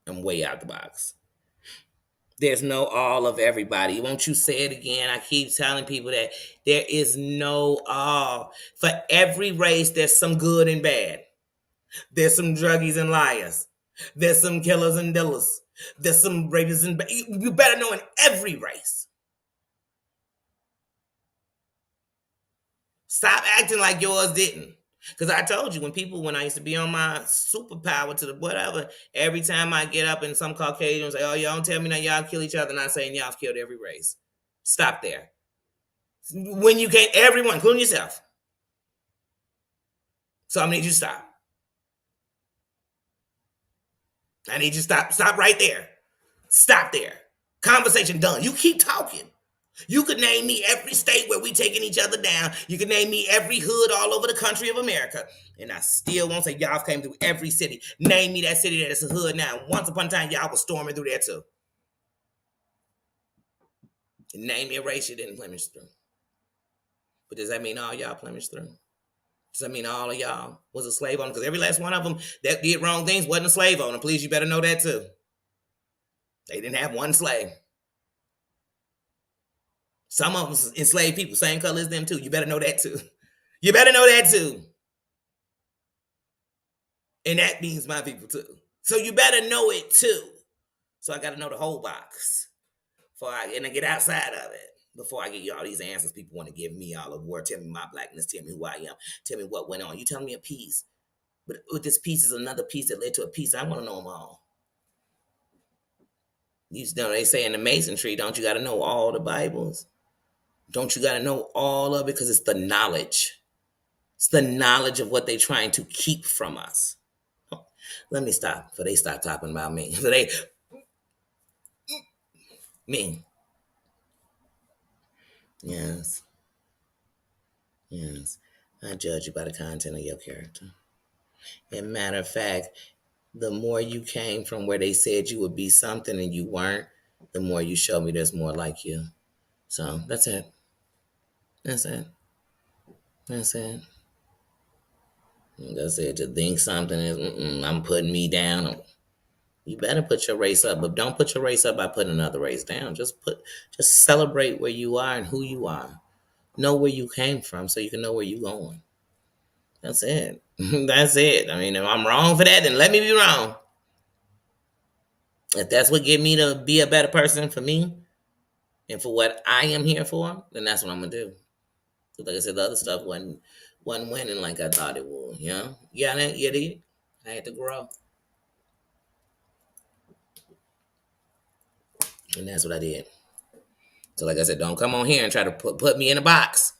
Speaker 1: I'm way out the box. There's no all of everybody. Won't you say it again? I keep telling people that there is no all. For every race, there's some good and bad. There's some druggies and liars. There's some killers and dealers. There's some rapists and you better know in every race. Stop acting like yours didn't. Because I told you, when I used to be on my superpower to the whatever, every time I get up and some Caucasian say, oh, y'all don't tell me that y'all kill each other, and I'm saying y'all have killed every race. Stop there. When you can't, everyone, including yourself. So I'm going to need you to stop. I need you to stop. Stop right there. Stop there. Conversation done. You keep talking. You could name me every state where we taking each other down. You could name me every hood all over the country of America. And I still won't say y'all came through every city. Name me that city that is a hood now. Once upon a time, y'all was storming through there too. And name me a race you didn't blemish through. But does that mean all y'all blemished through? Does that mean all of y'all was a slave owner? Because every last one of them that did wrong things wasn't a slave owner. Please, you better know that too. They didn't have one slave. Some of them enslaved people, same color as them too. You better know that too. You better know that too. And that means my people too. So you better know it too. So I got to know the whole box before I get outside of it. Before I give you all these answers, people want to give me all of war. Tell me my blackness. Tell me who I am. Tell me what went on. You tell me a piece. But with this piece is another piece that led to a piece. I want to know them all. You know, they say in the Mason tree, don't you got to know all the Bibles? Don't you got to know all of it? Because it's the knowledge. It's the knowledge of what they're trying to keep from us. Let me stop, for they stop talking about me. For they, me. Yes, yes. I judge you by the content of your character. And matter of fact, the more you came from where they said you would be something and you weren't, the more you show me there's more like you. So that's it. That's it. That's it. Like I said, to think something is, I'm putting me down. You better put your race up, but don't put your race up by putting another race down. Just celebrate where you are and who you are. Know where you came from so you can know where you're going. That's it. That's it. I mean, if I'm wrong for that, then let me be wrong. If that's what get me to be a better person for me and for what I am here for, then that's what I'm gonna do. Like I said, the other stuff wasn't winning like I thought it would. You know, yeah, I had to grow, and that's what I did. So, like I said, don't come on here and try to put me in a box.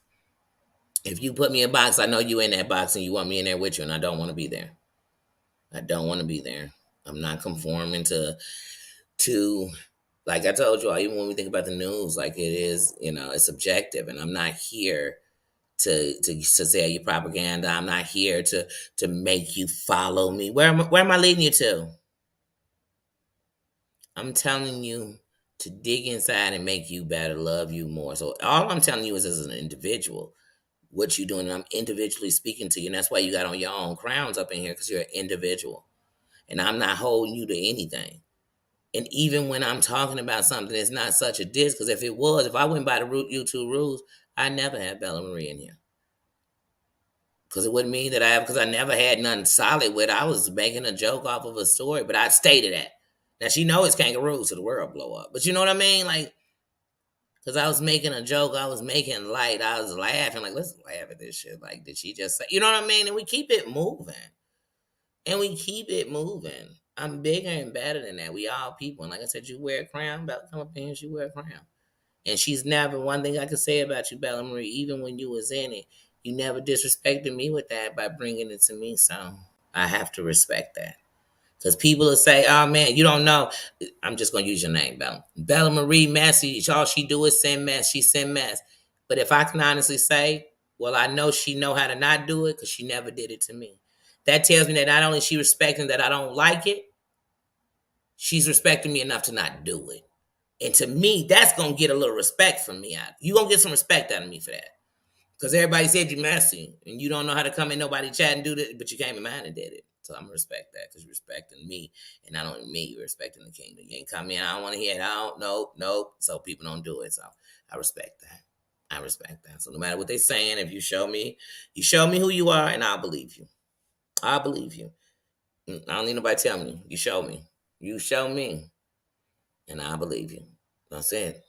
Speaker 1: If you put me in a box, I know you in that box and you want me in there with you, and I don't want to be there. I don't want to be there. I'm not conforming to like I told you all, even when we think about the news, like it is, it's subjective, and I'm not here to sell you propaganda. I'm not here to make you follow me. Where am I leading you to? I'm telling you to dig inside and make you better, love you more. So all I'm telling you is as an individual, what you're doing, and I'm individually speaking to you. And that's why you got on your own crowns up in here, because you're an individual. And I'm not holding you to anything. And even when I'm talking about something, it's not such a diss, because if I went by the YouTube rules, I'd never have Bella Marie in here. Because it wouldn't mean that because I never had nothing solid with. I was making a joke off of a story, but I stated that. Now, she knows it's kangaroos, so the world blow up. But you know what I mean? Like, because I was making a joke, I was making light, I was laughing, like, let's laugh at this shit. Like, did she just say, you know what I mean? And we keep it moving. I'm bigger and better than that. We all people. And like I said, you wear a crown, Bella, come up here and she wear a crown. And she's never, one thing I can say about you, Bella Marie, even when you was in it, you never disrespected me with that by bringing it to me. So I have to respect that. Because people will say, oh man, you don't know. I'm just going to use your name, Bella. Bella Marie Massey, all she do is send mess. She send mess. But if I can honestly say, well, I know she know how to not do it because she never did it to me. That tells me that not only is she respecting that I don't like it, she's respecting me enough to not do it. And to me, that's going to get a little respect from me out. You're going to get some respect out of me for that. Because everybody said you're messy and you don't know how to come in nobody chat and do that, but you came in mine and did it. So I'm going to respect that because you're respecting me. And not only me, you're respecting the kingdom. You ain't come in, I don't want to hear it. I don't, nope. So people don't do it. So I respect that. I respect that. So no matter what they're saying, if you show me who you are, and I'll believe you. I'll believe you. I don't need nobody telling me. You show me. You show me. And I believe you. That's it.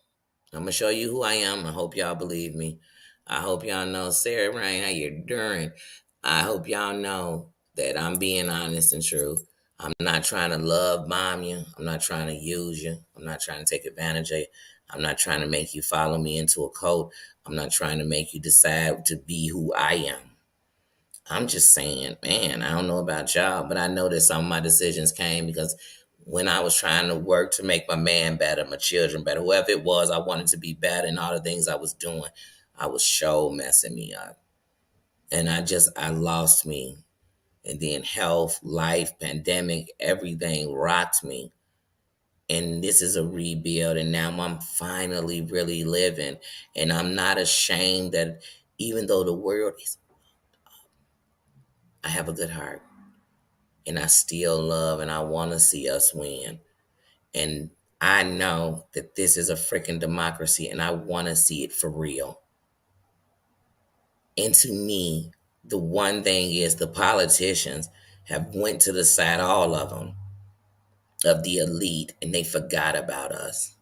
Speaker 1: I'm going to show you who I am. I hope y'all believe me. I hope y'all know, Sarah Rain, how you doing? I hope y'all know that I'm being honest and true. I'm not trying to love bomb you. I'm not trying to use you. I'm not trying to take advantage of you. I'm not trying to make you follow me into a cult. I'm not trying to make you decide to be who I am. I'm just saying, man, I don't know about y'all, but I know that some of my decisions came because when I was trying to work to make my man better, my children better, whoever it was, I wanted to be better, and all the things I was doing, I was so messing me up. And I lost me. And then health, life, pandemic, everything rocked me. And this is a rebuild, and now I'm finally really living. And I'm not ashamed that even though the world is, I have a good heart. And I still love and I want to see us win. And I know that this is a freaking democracy and I want to see it for real. And to me, the one thing is the politicians have went to the side, all of them, of the elite, and they forgot about us.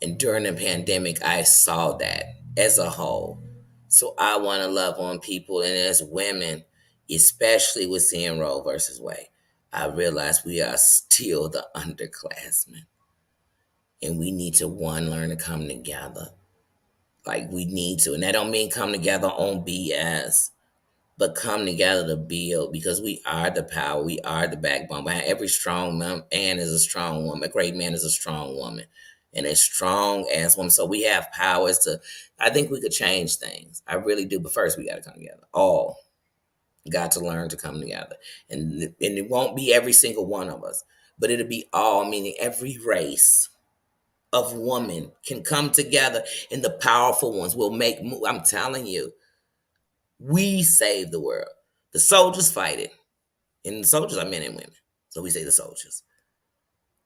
Speaker 1: And during the pandemic, I saw that as a whole. So I want to love on people. And as women, especially with seeing Roe versus Wade, I realize we are still the underclassmen. And we need to, one, learn to come together. Like we need to. And that don't mean come together on BS, but come together to build because we are the power. We are the backbone. Behind every strong man is a strong woman. A great man is a strong woman and a strong ass woman. So we have powers to, I think we could change things. I really do. But first, we got to come together. All got to learn to come together. And it won't be every single one of us, but it'll be all, meaning every race of woman can come together and the powerful ones will make, I'm telling you, we save the world. The soldiers fight it. And the soldiers are men and women. So we say the soldiers.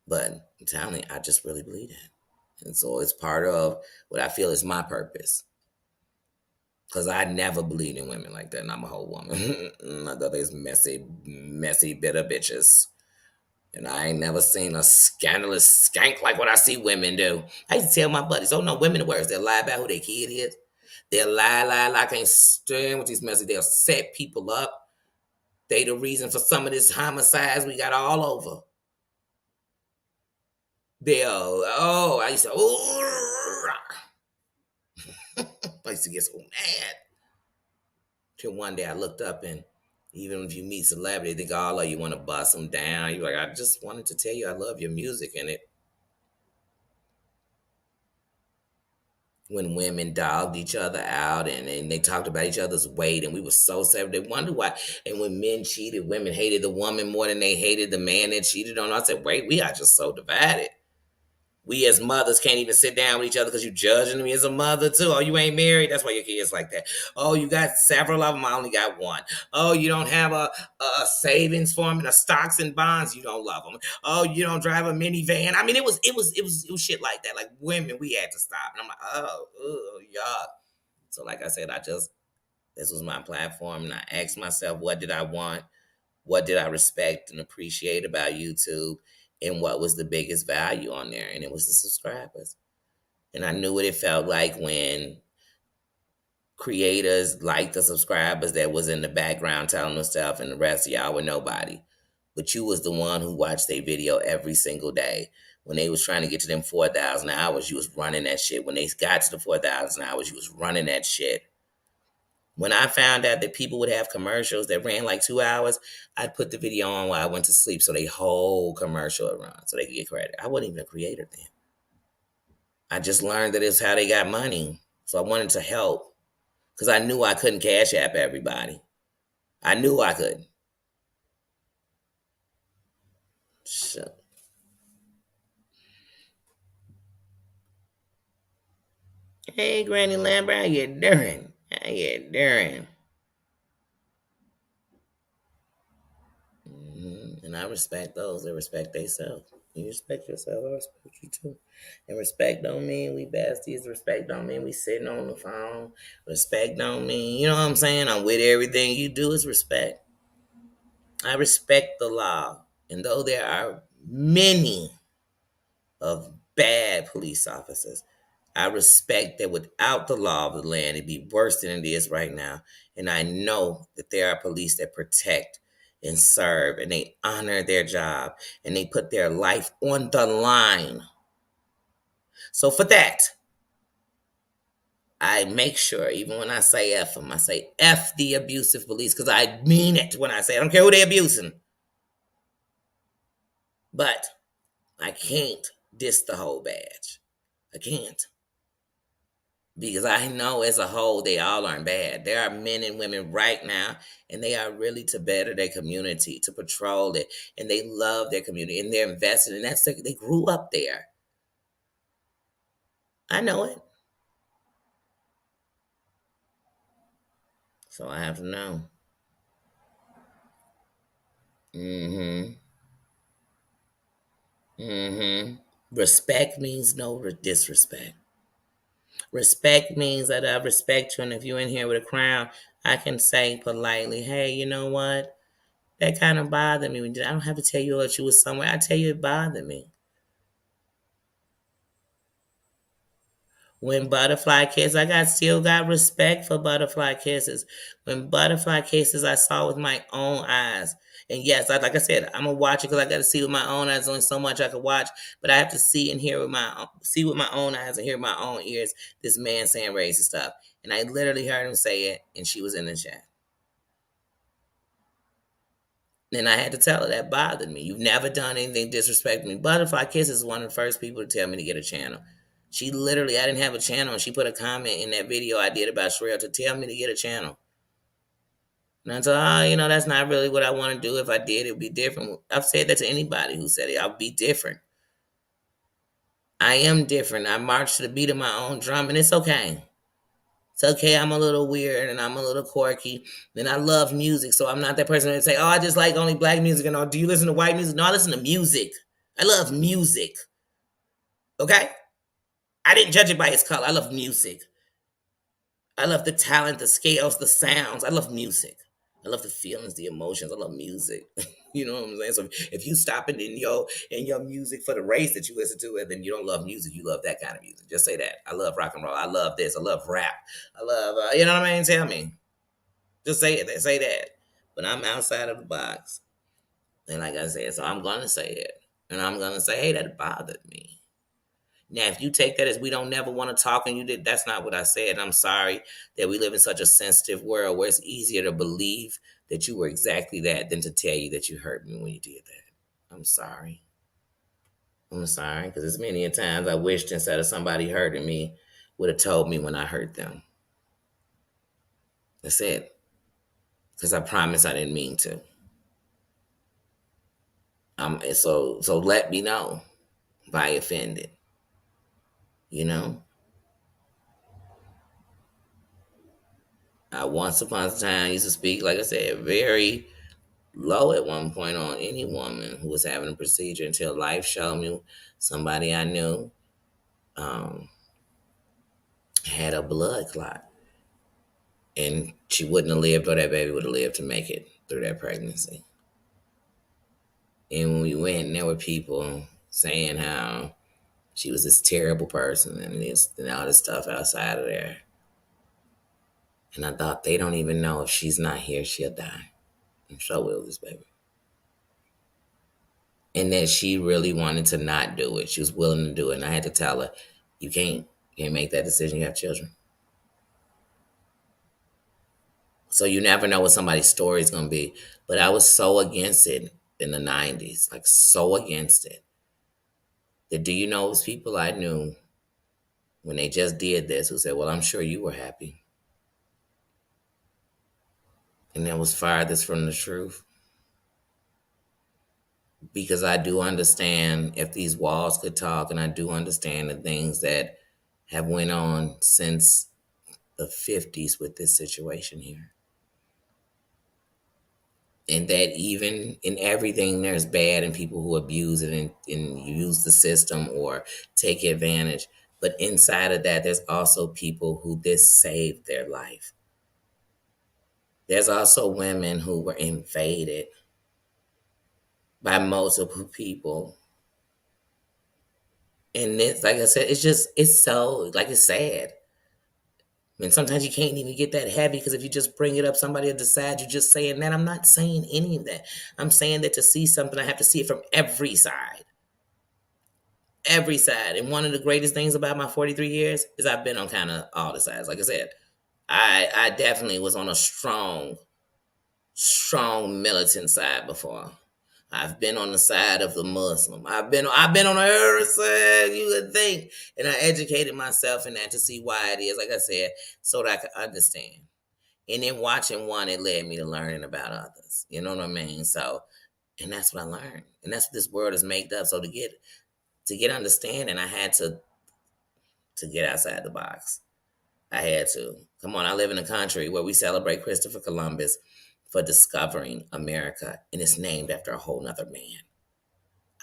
Speaker 1: But I'm telling you, I just really believe that. And so it's part of what I feel is my purpose. Because I never believed in women like that. And I'm a whole woman. My other is messy, messy, bitter bitches. And I ain't never seen a scandalous skank like what I see women do. I used to tell my buddies, oh no, women are worse. They'll lie about who their kid is. They'll lie. I can't stand with these messages. They'll set people up. They the reason for some of this homicides we got all over. I used to, I used to get so mad. Till one day I looked up and even if you meet celebrity, they think all of you want to bust them down. You're like, I just wanted to tell you I love your music. And it, when women dogged each other out and they talked about each other's weight and we were so separate, they wondered why. And when men cheated, women hated the woman more than they hated the man that cheated on her. I said, wait, we are just so divided. We as mothers can't even sit down with each other because you judging me as a mother too. Oh, you ain't married? That's why your kids like that. Oh, you got several of them. I only got one. Oh, you don't have a savings for them and a stocks and bonds. You don't love them. Oh, you don't drive a minivan. I mean, it was shit like that. Like women, we had to stop. And I'm like, oh, yuck. So like I said, this was my platform and I asked myself, what did I want? What did I respect and appreciate about YouTube? And what was the biggest value on there? And it was the subscribers. And I knew what it felt like when creators like the subscribers that was in the background telling them stuff and the rest of y'all were nobody. But you was the one who watched their video every single day. When they was trying to get to them 4,000 hours, you was running that shit. When they got to the 4,000 hours, you was running that shit. When I found out that people would have commercials that ran like 2 hours, I'd put the video on while I went to sleep so they whole commercial would run so they could get credit. I wasn't even a creator then. I just learned that it's how they got money. So I wanted to help because I knew I couldn't cash app everybody. I knew I couldn't. So, hey, Granny Lambert, how you doing? How you doing? And I respect those that respect themselves. You respect yourself, I respect you too. And respect don't mean we besties. Respect don't mean we sitting on the phone. Respect don't mean, you know what I'm saying? I'm with everything you do is respect. I respect the law. And though there are many of bad police officers, I respect that without the law of the land, it'd be worse than it is right now. And I know that there are police that protect and serve and they honor their job and they put their life on the line. So for that, I make sure, even when I say F them, I say F the abusive police because I mean it when I say it. I don't care who they're abusing. But I can't diss the whole badge. I can't. Because I know as a whole, they all aren't bad. There are men and women right now, and they are really to better their community, to patrol it, and they love their community, and they're invested, and they grew up there. I know it. So I have to know. Mm-hmm. Mm-hmm. Respect means no disrespect. Respect means that I respect you, and if you're in here with a crown, I can say politely, hey, you know what? That kind of bothered me. I don't have to tell you that you was somewhere. I tell you it bothered me. When butterfly kisses, still got respect for butterfly kisses. When butterfly kisses, I saw with my own eyes. And yes, like I said, I'm gonna watch it because I got to see with my own eyes. There's only so much I can watch, but I have to see and hear see with my own eyes and hear with my own ears. This man saying racist stuff, and I literally heard him say it, and she was in the chat. And I had to tell her that bothered me. You've never done anything disrespecting me. Butterfly Kiss is one of the first people to tell me to get a channel. She literally, I didn't have a channel, and she put a comment in that video I did about Sherelle to tell me to get a channel. And I told her, that's not really what I want to do. If I did, it would be different. I've said that to anybody who said it. I'll be different. I am different. I march to the beat of my own drum, and it's okay. It's okay, I'm a little weird and I'm a little quirky. And I love music, so I'm not that person that say, oh, I just like only black music. And do you listen to white music? No, I listen to music. I love music. Okay? I didn't judge it by its color. I love music. I love the talent, the scales, the sounds. I love music. I love the feelings, the emotions. I love music. You know what I'm saying? So if you stop it in your music for the race that you listen to, and then you don't love music, you love that kind of music. Just say that. I love rock and roll. I love this. I love rap. I love, you know what I mean? Tell me. Just say it. Say that. But I'm outside of the box. And like I said, so I'm going to say it. And I'm going to say, hey, that bothered me. Now, if you take that as we don't never want to talk and you did, that's not what I said. I'm sorry that we live in such a sensitive world where it's easier to believe that you were exactly that than to tell you that you hurt me when you did that. I'm sorry. I'm sorry, because there's many a times I wished instead of somebody hurting me would have told me when I hurt them. That's it. Because I promise I didn't mean to. So let me know if I offended. You know? I once upon a time used to speak, like I said, very low at one point on any woman who was having a procedure until life showed me somebody I knew had a blood clot. And she wouldn't have lived, or that baby would have lived to make it through that pregnancy. And when we went, and there were people saying how she was this terrible person and all this stuff outside of there. And I thought, they don't even know if she's not here, she'll die. And so will this baby. And that she really wanted to not do it. She was willing to do it. And I had to tell her, you can't make that decision. You have children. So you never know what somebody's story is going to be. But I was so against it in the 90s, like so against it. That do you know those people I knew when they just did this who said, well, I'm sure you were happy. And that was farthest from the truth. Because I do understand if these walls could talk, and I do understand the things that have went on since the 50s with this situation here. And that even in everything, there's bad and people who abuse it and use the system or take advantage. But inside of that, there's also people who this saved their life. There's also women who were invaded by multiple people. And this, like I said, it's so, like, it's sad. And sometimes you can't even get that heavy because if you just bring it up, somebody will decide you're just saying that. I'm not saying any of that. I'm saying that to see something, I have to see it from every side. Every side. And one of the greatest things about my 43 years is I've been on kind of all the sides. Like I said, I definitely was on a strong militant side before. I've been on the side of the Muslim. I've been on the other side, you would think. And I educated myself in that to see why it is, like I said, so that I could understand. And then watching one, it led me to learning about others. You know what I mean? So, and that's what I learned. And that's what this world is made up. So to get understanding, I had to get outside the box. I had to. Come on, I live in a country where we celebrate Christopher Columbus for discovering America, and it's named after a whole nother man.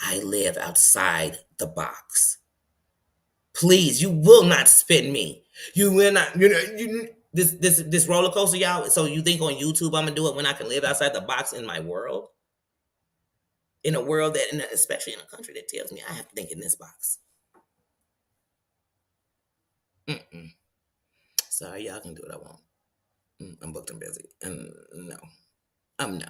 Speaker 1: I live outside the box. Please, you will not spin me. You will not, this roller coaster, y'all. So you think on YouTube I'm gonna do it when I can live outside the box in my world? In a world that, and especially in a country that tells me I have to think in this box. Mm-mm. Sorry, y'all can do what I want. I'm booked and busy. And no, I'm no.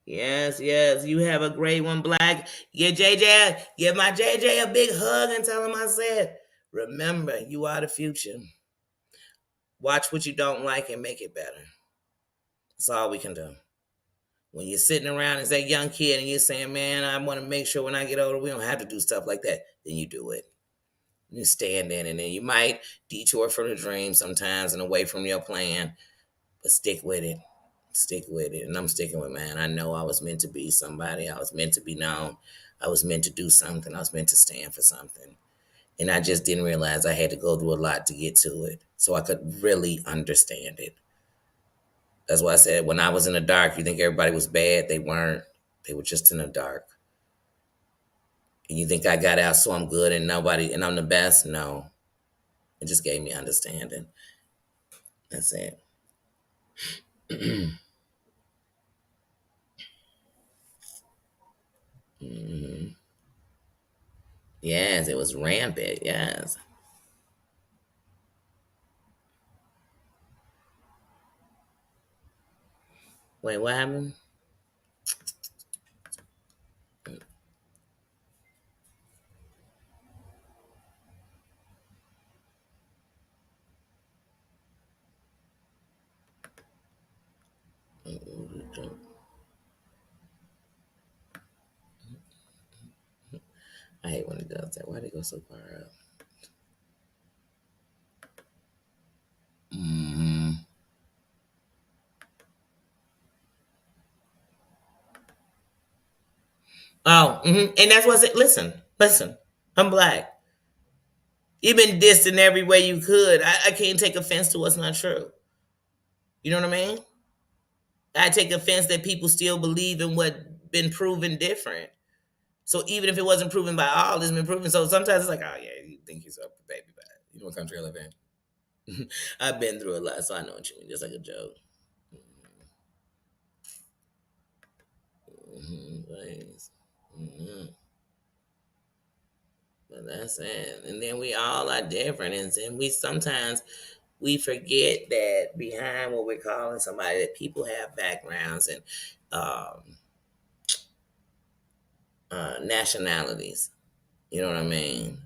Speaker 1: Yes, yes. You have a great one, Black. Give my JJ a big hug and tell him I said, remember, you are the future. Watch what you don't like and make it better. That's all we can do. When you're sitting around as that young kid and you're saying, man, I want to make sure when I get older, we don't have to do stuff like that, then you do it. You stand in, and then you might detour from the dream sometimes and away from your plan, but stick with it. Stick with it. And I'm sticking with, man. I know I was meant to be somebody. I was meant to be known. I was meant to do something. I was meant to stand for something. And I just didn't realize I had to go through a lot to get to it so I could really understand it. That's why I said when I was in the dark, you think everybody was bad. They weren't. They were just in the dark. And you think I got out so I'm good and I'm the best? No. It just gave me understanding. That's it. Mhm. Yes, it was rampant. Yes. Wait, what happened? I hate when it does that. Why they go so far up? Hmm. Oh, and that's what's it. Listen. I'm Black. You've been dissed in every way you could. I can't take offense to what's not true. You know what I mean? I take offense that people still believe in what been proven different. So even if it wasn't proven by all, it's been proven. So sometimes it's like, oh yeah, you think he's a baby bad. You know what country I live in? I've been through a lot, so I know what you mean. Just like a joke. Please. But that's it. And then we all are different. And we sometimes we forget that behind what we're calling somebody, that people have backgrounds and um, nationalities. You know what I mean?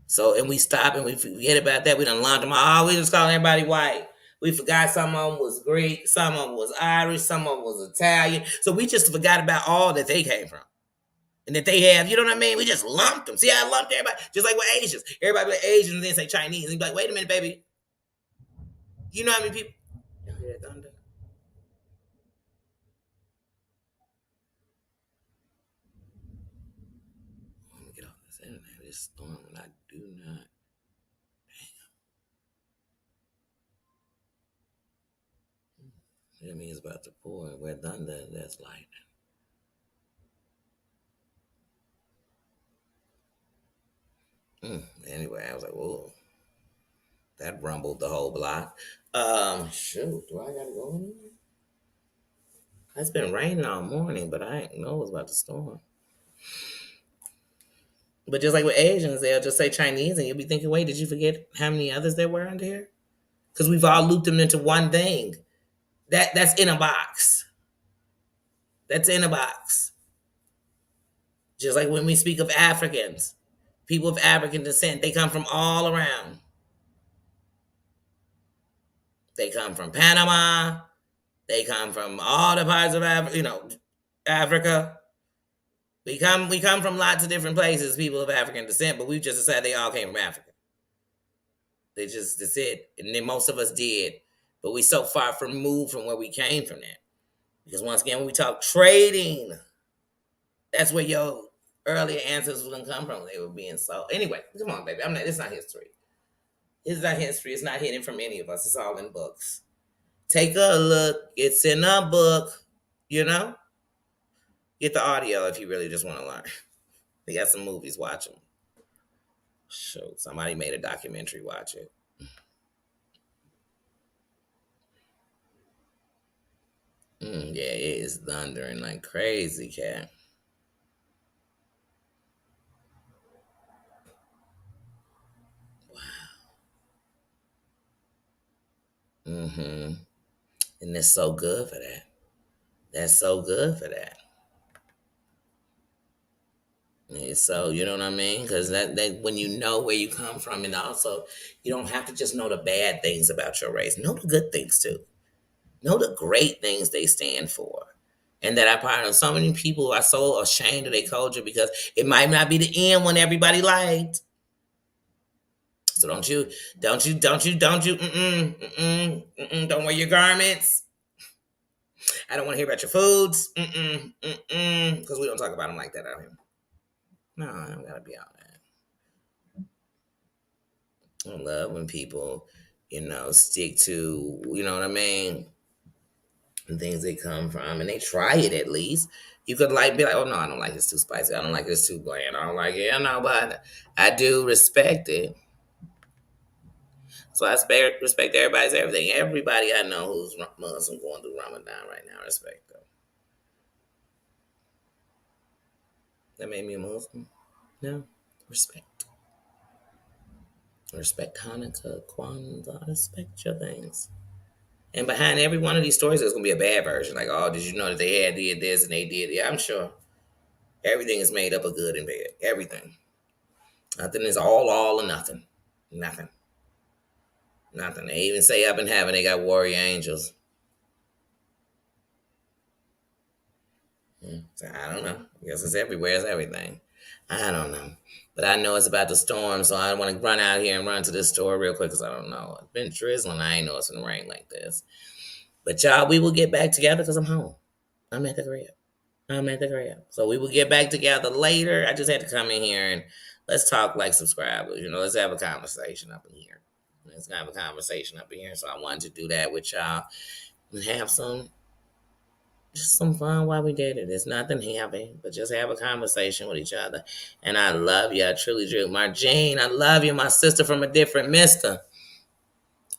Speaker 1: So, and we stop and we forget about that. We done lumped them all. We just calling everybody white. We forgot some of them was Greek, some of them was Irish, some of them was Italian. So we just forgot about all that they came from. And that they have, you know what I mean? We just lumped them. See how I lumped everybody? Just like with Asians. Everybody with Asians and then say Chinese. And be like, wait a minute, baby. You know how many people? Y'all hear that thunder? Let me get off this internet. This storm, and I do not. It means about to pour. Where thunder, that's lightning. Anyway, I was like, whoa, that rumbled the whole block. Shoot, do I gotta go anywhere? It's been raining all morning, but I didn't know it was about to storm. But just like with Asians, they'll just say Chinese, and you'll be thinking, wait, did you forget how many others there were under here? Because we've all looped them into one thing. That's in a box. That's in a box. Just like when we speak of Africans, people of African descent, they come from all around. They come from Panama. They come from all the parts of Africa. We come from lots of different places, people of African descent, but we've just decided they all came from Africa. That's it. And then most of us did. But we so far removed from where we came from that. Because once again, when we talk trading, that's where your earlier answers were gonna come from. They were being so. Anyway, come on, baby. I'm not. It's not history. It's not history. It's not hidden from any of us. It's all in books. Take a look. It's in a book. You know. Get the audio if you really just want to learn. They got some movies. Watch them. Shoot, somebody made a documentary. Watch it. Yeah, it is thundering like crazy, cat. Mm-hmm. And that's so good for that. That's so good for that. And so you know what I mean? Because that when you know where you come from, and also you don't have to just know the bad things about your race. Know the good things too. Know the great things they stand for. And that I probably know so many people are so ashamed of their culture because it might not be the end when everybody liked. So don't wear your garments. I don't want to hear about your foods. Because we don't talk about them like that out here. No, I don't gotta be out there. I love when people, stick to, you know what I mean, the things they come from, and they try it at least. You could be like, oh no, I don't like it's too spicy. I don't like it's too bland. I don't like it. I know, but I do respect it. So I respect everybody's everything. Everybody I know who's Muslim going through Ramadan right now, I respect them. That made me a Muslim. No, respect. Respect Hanukkah, Kwanzaa. Respect your things. And behind every one of these stories, there's gonna be a bad version. Like, oh, did you know that they did this and they did? Yeah, I'm sure. Everything is made up of good and bad. Everything. Nothing is all or nothing. Nothing. Nothing. They even say up in heaven they got warrior angels. So I don't know. I guess it's everywhere. It's everything. I don't know. But I know it's about the storm, so I want to run out here and run to this store real quick because I don't know. It's been drizzling. I ain't know it's gonna rain like this. But y'all, we will get back together because I'm home. I'm at the crib. I'm at the crib. So we will get back together later. I just had to come in here and let's talk like subscribers. Let's have a conversation up in here. Let's have a conversation up in here. So I wanted to do that with y'all and have some fun while we did it. It's nothing heavy, but just have a conversation with each other. And I love you. I truly do. Marjane, I love you. My sister from a different mister.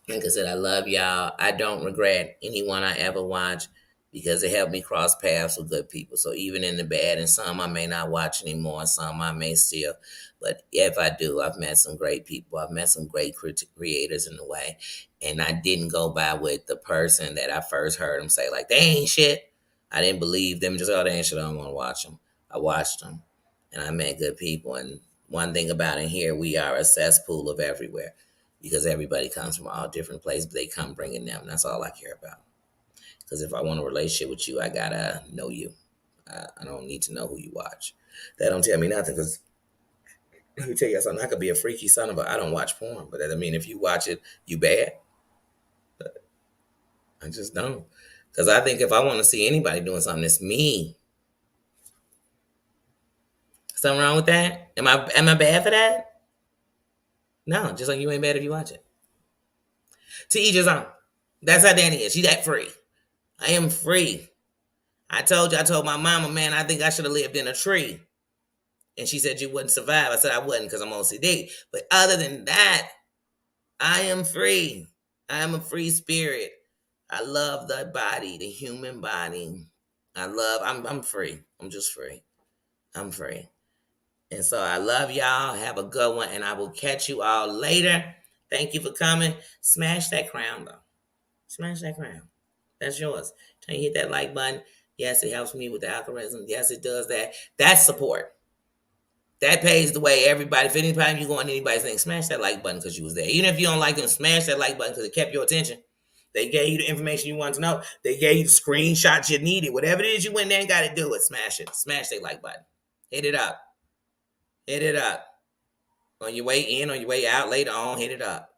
Speaker 1: Like I said, I love y'all. I don't regret anyone I ever watch because it helped me cross paths with good people. So even in the bad, and some I may not watch anymore, some I may still. But if I do, I've met some great people. I've met some great creators in the way. And I didn't go by with the person that I first heard them say, like, they ain't shit. I didn't believe them. Just, oh, they ain't shit. I don't want to watch them. I watched them. And I met good people. And one thing about it here, we are a cesspool of everywhere because everybody comes from all different places, but they come bringing them. That's all I care about. Because if I want a relationship with you, I gotta know you. I don't need to know who you watch. That don't tell me nothing. Because let me tell you something. I could be a freaky son of a. I don't watch porn, but that doesn't mean if you watch it, you bad. But I just don't. Because I think if I want to see anybody doing something, it's me. Something wrong with that? Am I bad for that? No, just like you ain't bad if you watch it. To each his own. That's how Danny is. She that free. I am free. I told my mama, man, I think I should have lived in a tree. And she said you wouldn't survive. I said I wouldn't because I'm OCD. But other than that, I am free. I am a free spirit. I love the body, the human body. I'm free. I'm just free. I'm free. And so I love y'all. Have a good one. And I will catch you all later. Thank you for coming. Smash that crown, though. Smash that crown. That's yours. Can you hit that like button? Yes, it helps me with the algorithm. Yes, it does that. That's support. That pays the way, everybody. If anytime you go on anybody's thing, smash that like button because you was there. Even if you don't like them, smash that like button because it kept your attention. They gave you the information you wanted to know. They gave you the screenshots you needed. Whatever it is you went there and got to do it. Smash it. Smash that like button. Hit it up. Hit it up. On your way in, on your way out, later on, hit it up.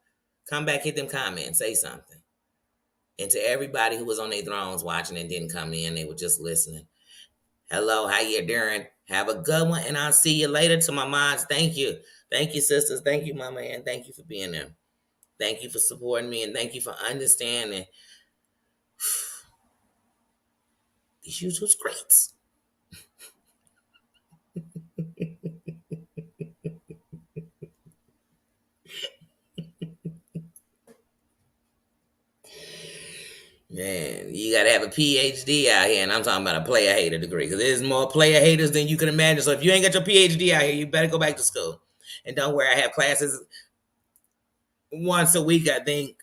Speaker 1: Come back, hit them comments. Say something. And to everybody who was on their thrones watching and didn't come in, they were just listening. Hello, how you doing? Have a good one, and I'll see you later. To my moms, thank you. Thank you, sisters. Thank you, mama, and thank you for being there. Thank you for supporting me, and thank you for understanding. These YouTube's great. Man, you gotta have a PhD out here, and I'm talking about a player hater degree, because there's more player haters than you can imagine. So if you ain't got your PhD out here, you better go back to school. And don't worry, I have classes once a week, I think.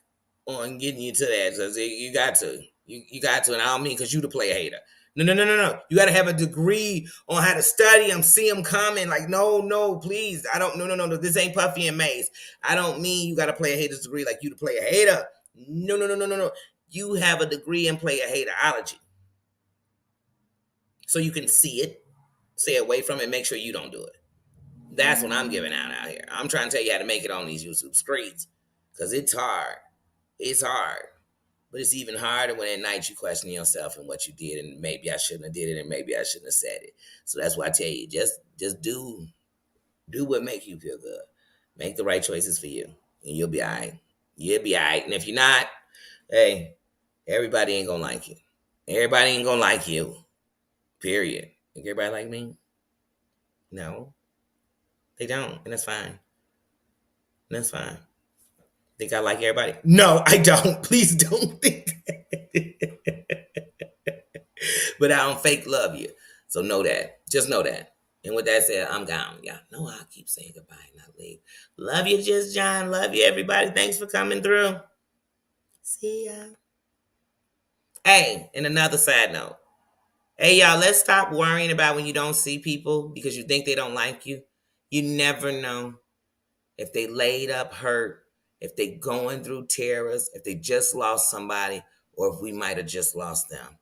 Speaker 1: on getting you to that. So you got to. You got to, and I don't mean because you the player hater. No, no, no, no, no. You got to have a degree on how to study them, see them coming. Like, no, no, please. I don't, no, no, no, no. This ain't Puffy and Maze. I don't mean you got to play a hater's degree like you the player hater. No, no, no, no, no, no. You have a degree in player haterology. So you can see it, stay away from it, make sure you don't do it. That's what I'm giving out here. I'm trying to tell you how to make it on these YouTube streets because it's hard. It's hard. But it's even harder when at night you question yourself and what you did, and maybe I shouldn't have did it, and maybe I shouldn't have said it. So that's why I tell you, just do what makes you feel good. Make the right choices for you, and you'll be all right. You'll be all right. And if you're not, hey, everybody ain't gonna like you. Everybody ain't gonna like you. Period. Think everybody like me? No, they don't, and that's fine. And that's fine. Think I like everybody? No, I don't. Please don't think that. But I don't fake love you. So know that. Just know that. And with that said, I'm gone. Y'all know I keep saying goodbye and not leave. Love you, Just John. Love you, everybody. Thanks for coming through. See ya. Hey, and another side note. Hey, y'all, let's stop worrying about when you don't see people because you think they don't like you. You never know if they laid up hurt, if they going through terrors, if they just lost somebody, or if we might have just lost them.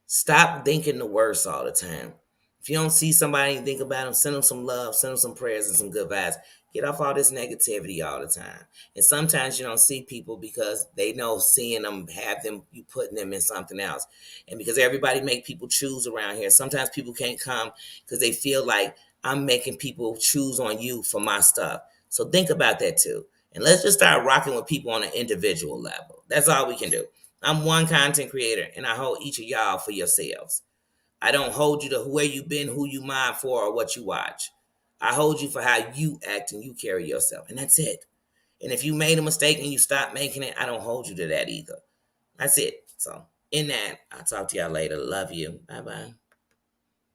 Speaker 1: Stop thinking the worst all the time. If you don't see somebody and think about them, send them some love, send them some prayers and some good vibes. Get off all this negativity all the time. And sometimes you don't see people because they know seeing them, have them, you putting them in something else. And because everybody make people choose around here, sometimes people can't come because they feel like I'm making people choose on you for my stuff. So think about that too. And let's just start rocking with people on an individual level. That's all we can do. I'm one content creator, and I hold each of y'all for yourselves. I don't hold you to where you been, who you mind for, or what you watch. I hold you for how you act and you carry yourself, and that's it. And if you made a mistake and you stop making it, I don't hold you to that either. That's it. So, in that, I'll talk to y'all later. Love you. Bye-bye.